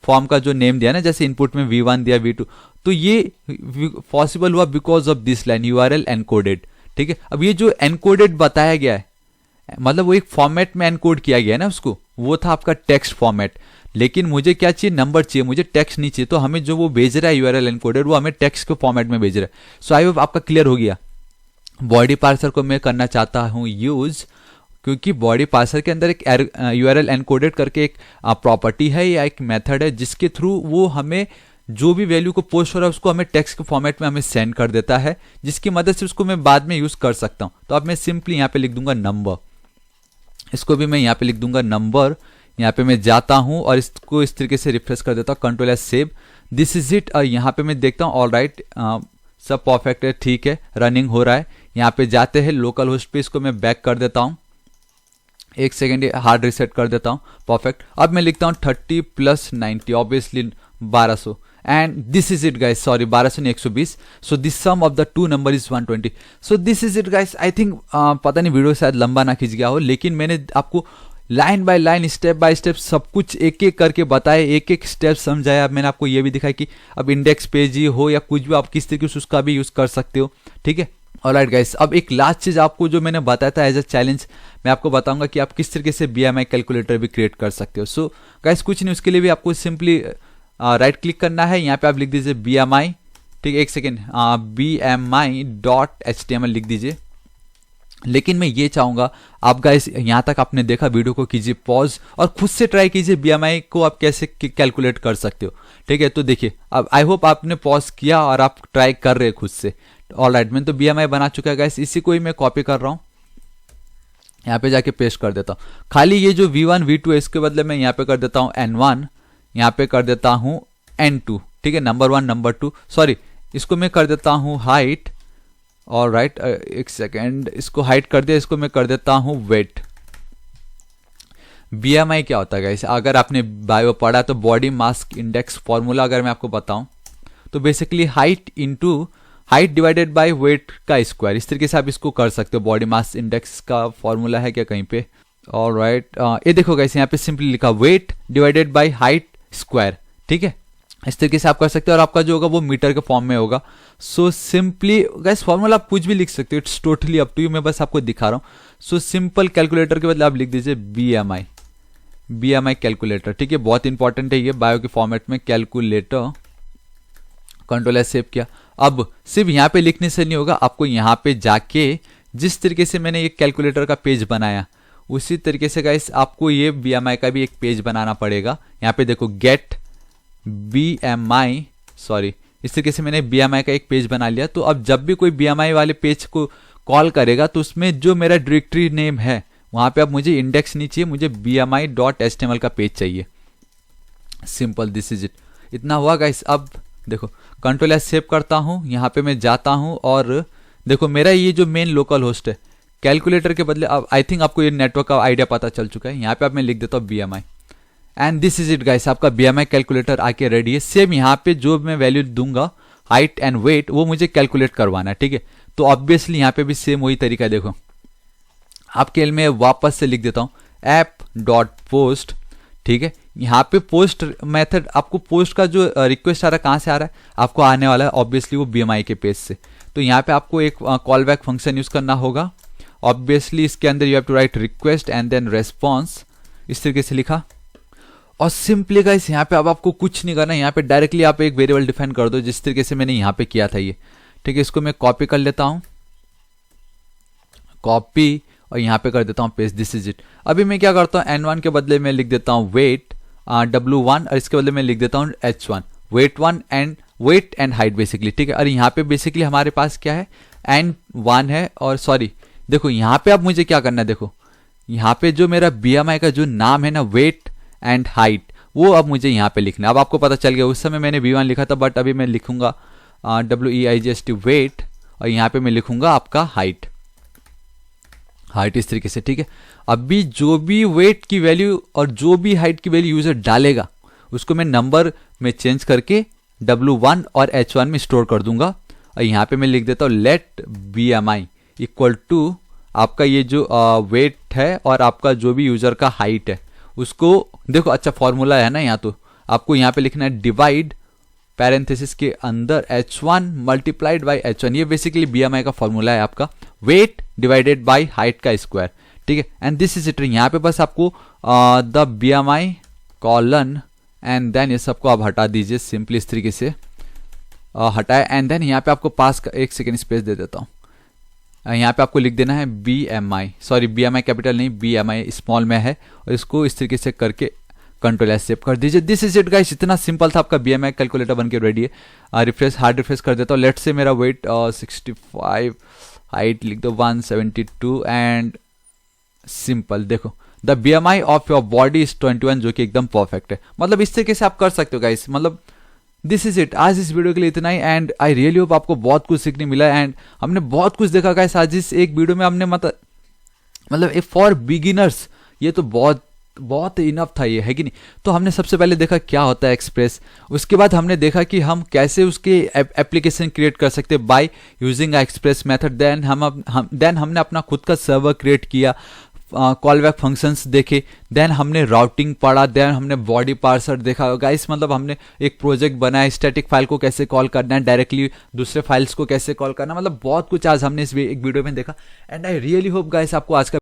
फॉर्म का जो नेम दिया ना, जैसे इनपुट में v1 दिया, v2। तो ये पॉसिबल हुआ because of this line URL encoded. ठीक है, अब ये जो एनकोडेड बताया गया है, मतलब वो एक फॉर्मेट में एनकोड किया गया है ना उसको, वो था आपका टेक्स्ट फॉर्मेट। लेकिन मुझे क्या चाहिए, नंबर चाहिए, मुझे टेक्स्ट नहीं चाहिए। तो हमें जो वो भेज रहा है यूआरएल एनकोडेड, वो हमें टेक्स्ट के फॉर्मेट में भेज रहा है। सो आई होप आपका क्लियर हो गया। बॉडी पार्सर को मैं करना चाहता हूँ यूज, क्योंकि बॉडी पार्सर के अंदर एक यूआरएल एनकोडेड करके एक प्रॉपर्टी है या एक मेथड है, जिसके थ्रू वो हमें जो भी वैल्यू को पोस्ट हो रहा है उसको हमें टेक्स्ट के फॉर्मेट में हमें सेंड कर देता है, जिसकी मदद से उसको मैं बाद में यूज कर सकता हूँ। तो अब मैं सिंपली यहाँ पे लिख दूंगा नंबर, इसको भी मैं यहाँ पे लिख दूंगा नंबर। यहाँ पे मैं जाता हूँ और इसको इस तरीके से रिफ्रेश कर देता हूँ, control S save, this is it. और यहाँ पे मैं देखता हूँ, ऑल राइट, सब परफेक्ट है, ठीक है, रनिंग हो रहा है। यहाँ पे जाते हैं लोकल होस्ट पे, इसको मैं बैक कर देता हूँ, एक सेकेंड हार्ड रिसेट कर देता हूँ, परफेक्ट। अब मैं लिखता हूँ 30 plus 90, obviously 1200, and this is it guys, sorry 1200 नहीं 120। So this sum of the two number is 120। So this is it guys. I think पता नहीं वीडियो शायद लंबा ना खींच गया हो, लेकिन मैंने आपको line by line, step by step सब कुछ एक एक करके बताया, एक एक स्टेप समझाया। अब मैंने आपको ये भी दिखाया कि अब इंडेक्स पेज ही हो या कुछ भी, आप किस तरीके से उसका भी यूज कर सकते हो। ठीक है, ऑलराइट गाइस। अब एक लास्ट चीज आपको जो मैंने बताया था एज अ चैलेंज, मैं आपको बताऊंगा कि आप किस तरीके से BMI कैलकुलेटर भी क्रिएट कर सकते हो। सो गाइस कुछ नहीं, उसके लिए भी आपको सिंपली राइट क्लिक करना है, यहाँ पे आप लिख दीजिए BMI, ठीक है, एक सेकेंड, BMI.html लिख दीजिए। लेकिन मैं ये चाहूंगा आप गाइस यहाँ तक आपने देखा, वीडियो को कीजिए पॉज और खुद से ट्राई कीजिए BMI को आप कैसे कैलकुलेट कर सकते हो। ठीक है, तो देखिए, अब आई होप आपने पॉज किया और आप ट्राई कर रहे हैं खुद से। ऑलराइट, मैंने तो BMI बना चुका है गाइस, इसी को ही मैं कॉपी कर रहा हूँ। यहाँ पे जाके पेस्ट कर देता हूँ। खाली ये जो V1 V2 है इसके बदले मैं यहाँ पे कर देता हूँ N1, यहाँ पे कर देता हूँ N2, ठीक है, नंबर 1 नंबर 2, सॉरी इसको मैं कर देता हूँ हाइट, और राइट एक सेकेंड, इसको हाइट कर दिया, इसको मैं कर देता हूँ वेट। BMI क्या होता है गाइस, अगर आपने बायो पढ़ा तो बॉडी मास इंडेक्स फॉर्मूला अगर मैं आपको बताऊं तो basically height divided by weight का स्क्वायर, इस तरीके से आप इसको कर सकते हो। बॉडी मास इंडेक्स का फॉर्मूला है क्या कहीं पे, और राइट ये देखो गाइस यहाँ पे सिंपली लिखा weight divided by height square, ठीक है, इस तरीके से आप कर सकते हो, और आपका जो होगा वो मीटर के फॉर्म में होगा। सो सिंपली गाइस फॉर्मूला आप कुछ भी लिख सकते हो, it's totally up to you, मैं बस आपको दिखा रहा हूँ। सो सिंपल कैलकुलेटर के बदले आप लिख दीजिए BMI कैलकुलेटर, ठीक है, बहुत इंपॉर्टेंट है ये बायो के फॉर्मेट में, कैलकुलेटर, कंट्रोल एस सेव किया। अब सिर्फ यहाँ पे लिखने से नहीं होगा, आपको यहाँ पे जाके जिस तरीके से मैंने ये कैलकुलेटर का पेज बनाया उसी तरीके से गाइस आपको ये BMI का भी एक पेज बनाना पड़ेगा। यहाँ पे देखो गेट BMI, सॉरी इस तरीके से मैंने BMI का एक पेज बना लिया। तो अब जब भी कोई BMI वाले पेज को कॉल करेगा तो उसमें जो मेरा डायरेक्टरी नेम है वहां पे अब मुझे इंडेक्स नहीं चाहिए, मुझे BMI.html का पेज चाहिए। सिंपल, दिस इज इट, इतना हुआ गाइस। अब देखो कंट्रोल एस सेव करता हूं, यहाँ पे मैं जाता हूं और देखो मेरा ये जो मेन लोकल होस्ट है कैलकुलेटर के बदले, अब आई थिंक आपको ये नेटवर्क का आइडिया पता चल चुका है। यहाँ पे अब मैं लिख देता हूँ BMI and this is it guys, आपका BMI कैलकुलेटर आके रेडी है। सेम यहाँ पे जो मैं वैल्यू दूंगा हाइट एंड वेट वो मुझे कैलकुलेट करवाना है, ठीक है। तो ऑब्वियसली यहाँ पे भी सेम वही तरीका है। देखो आपके लिए मैं वापस से लिख देता हूँ app.post, ठीक है। यहाँ पे पोस्ट मेथड, आपको पोस्ट का जो रिक्वेस्ट आ रहा है कहाँ से आ रहा है, आपको आने वाला है ऑब्वियसली वो BMI के पेज से। तो यहाँ पे आपको एक कॉल बैक फंक्शन यूज करना होगा। ऑब्वियसली इसके अंदर you have to write request and then response, इस तरीके से लिखा। और सिंपली गाइस यहाँ पे अब आपको कुछ नहीं करना, यहाँ पे डायरेक्टली आप एक वेरिएबल डिफाइन कर दो जिस तरीके से मैंने यहाँ पे किया था ये, ठीक है। इसको मैं कॉपी कर लेता हूँ, कॉपी, और यहाँ पे कर देता हूँ पेस्ट, दिस इज इट। अभी मैं क्या करता हूँ N1 के बदले में लिख देता हूँ वेट W1, और इसके बदले में लिख देता हूँ H1, wait and height basically, ठीक है। और यहाँ पे बेसिकली हमारे पास क्या है N1 है, और सॉरी देखो यहाँ पे अब मुझे क्या करना है, देखो यहाँ पे जो मेरा BMI का जो नाम है ना वेट एंड हाइट, वो अब मुझे यहाँ पे लिखना है। अब आपको पता चल गया, उस समय मैंने V1 लिखा था बट अभी मैं लिखूंगा WEIGST वेट, और यहाँ पे मैं लिखूंगा आपका हाइट इस तरीके से, ठीक है। अभी जो भी वेट की वैल्यू और जो भी हाइट की वैल्यू यूजर डालेगा उसको मैं नंबर में चेंज करके W1 और H1 में स्टोर कर दूंगा। और यहाँ पे मैं लिख देता हूँ लेट BMI इक्वल टू आपका ये जो वेट है और आपका जो भी यूजर का हाइट है उसको, देखो अच्छा फॉर्मूला है ना, यहाँ तो आपको यहाँ पे लिखना है डिवाइड पैरेंथेसिस के अंदर H1 मल्टीप्लाइड बाई H1, ये बेसिकली BMI का फॉर्मूला है आपका, वेट डिवाइडेड बाई हाइट का स्क्वायर, ठीक है। एंड दिस इज इट, यहाँ पे बस आपको the BMI colon and then ये सबको आप हटा दीजिए सिंपली इस तरीके से हटाए। एंड देन यहाँ पे आपको पास का एक सेकेंड स्पेस दे देता हूँ, यहाँ पे आपको लिख देना है BMI, सॉरी BMI कैपिटल नहीं BMI स्मॉल में है, और इसको इस तरीके से करके कंट्रोल एस सेव कर दीजिए। दिस इज इट गाइस, इतना सिंपल था, आपका BMI कैलकुलेटर बन के रेडी है। रिफ्रेश हार्ड रिफ्रेश कर देता हूँ, लेट्स से मेरा वेट 65, हाइट लिख दो 172 एंड सिंपल, देखो the BMI of your body is 21, जो कि एकदम परफेक्ट है। मतलब इस तरीके से आप कर सकते हो गाइस, मतलब दिस इज इट। आज इस वीडियो के लिए इतना ही, एंड आई रियली होप आपको बहुत कुछ सीखने मिला, एंड हमने बहुत कुछ देखा गाइस आज इस एक वीडियो में। हमने मतलब फॉर बिगिनर्स ये तो बहुत इनफ था ये, है कि नहीं। तो हमने सबसे पहले देखा क्या होता है एक्सप्रेस, उसके बाद हमने देखा कि हम कैसे उसके एप्लीकेशन क्रिएट कर सकते हैं by using express method. Then हमने अपना खुद का सर्वर क्रिएट किया, कॉल बैक फंक्शंस देखे, देन हमने राउटिंग पढ़ा, देन हमने बॉडी पार्सर देखा गाइस। मतलब हमने एक प्रोजेक्ट बनाया, स्टैटिक फाइल को कैसे कॉल करना है, डायरेक्टली दूसरे फाइल्स को कैसे कॉल करना, मतलब बहुत कुछ आज हमने इस एक वीडियो में देखा। And I really hope guys आपको आज का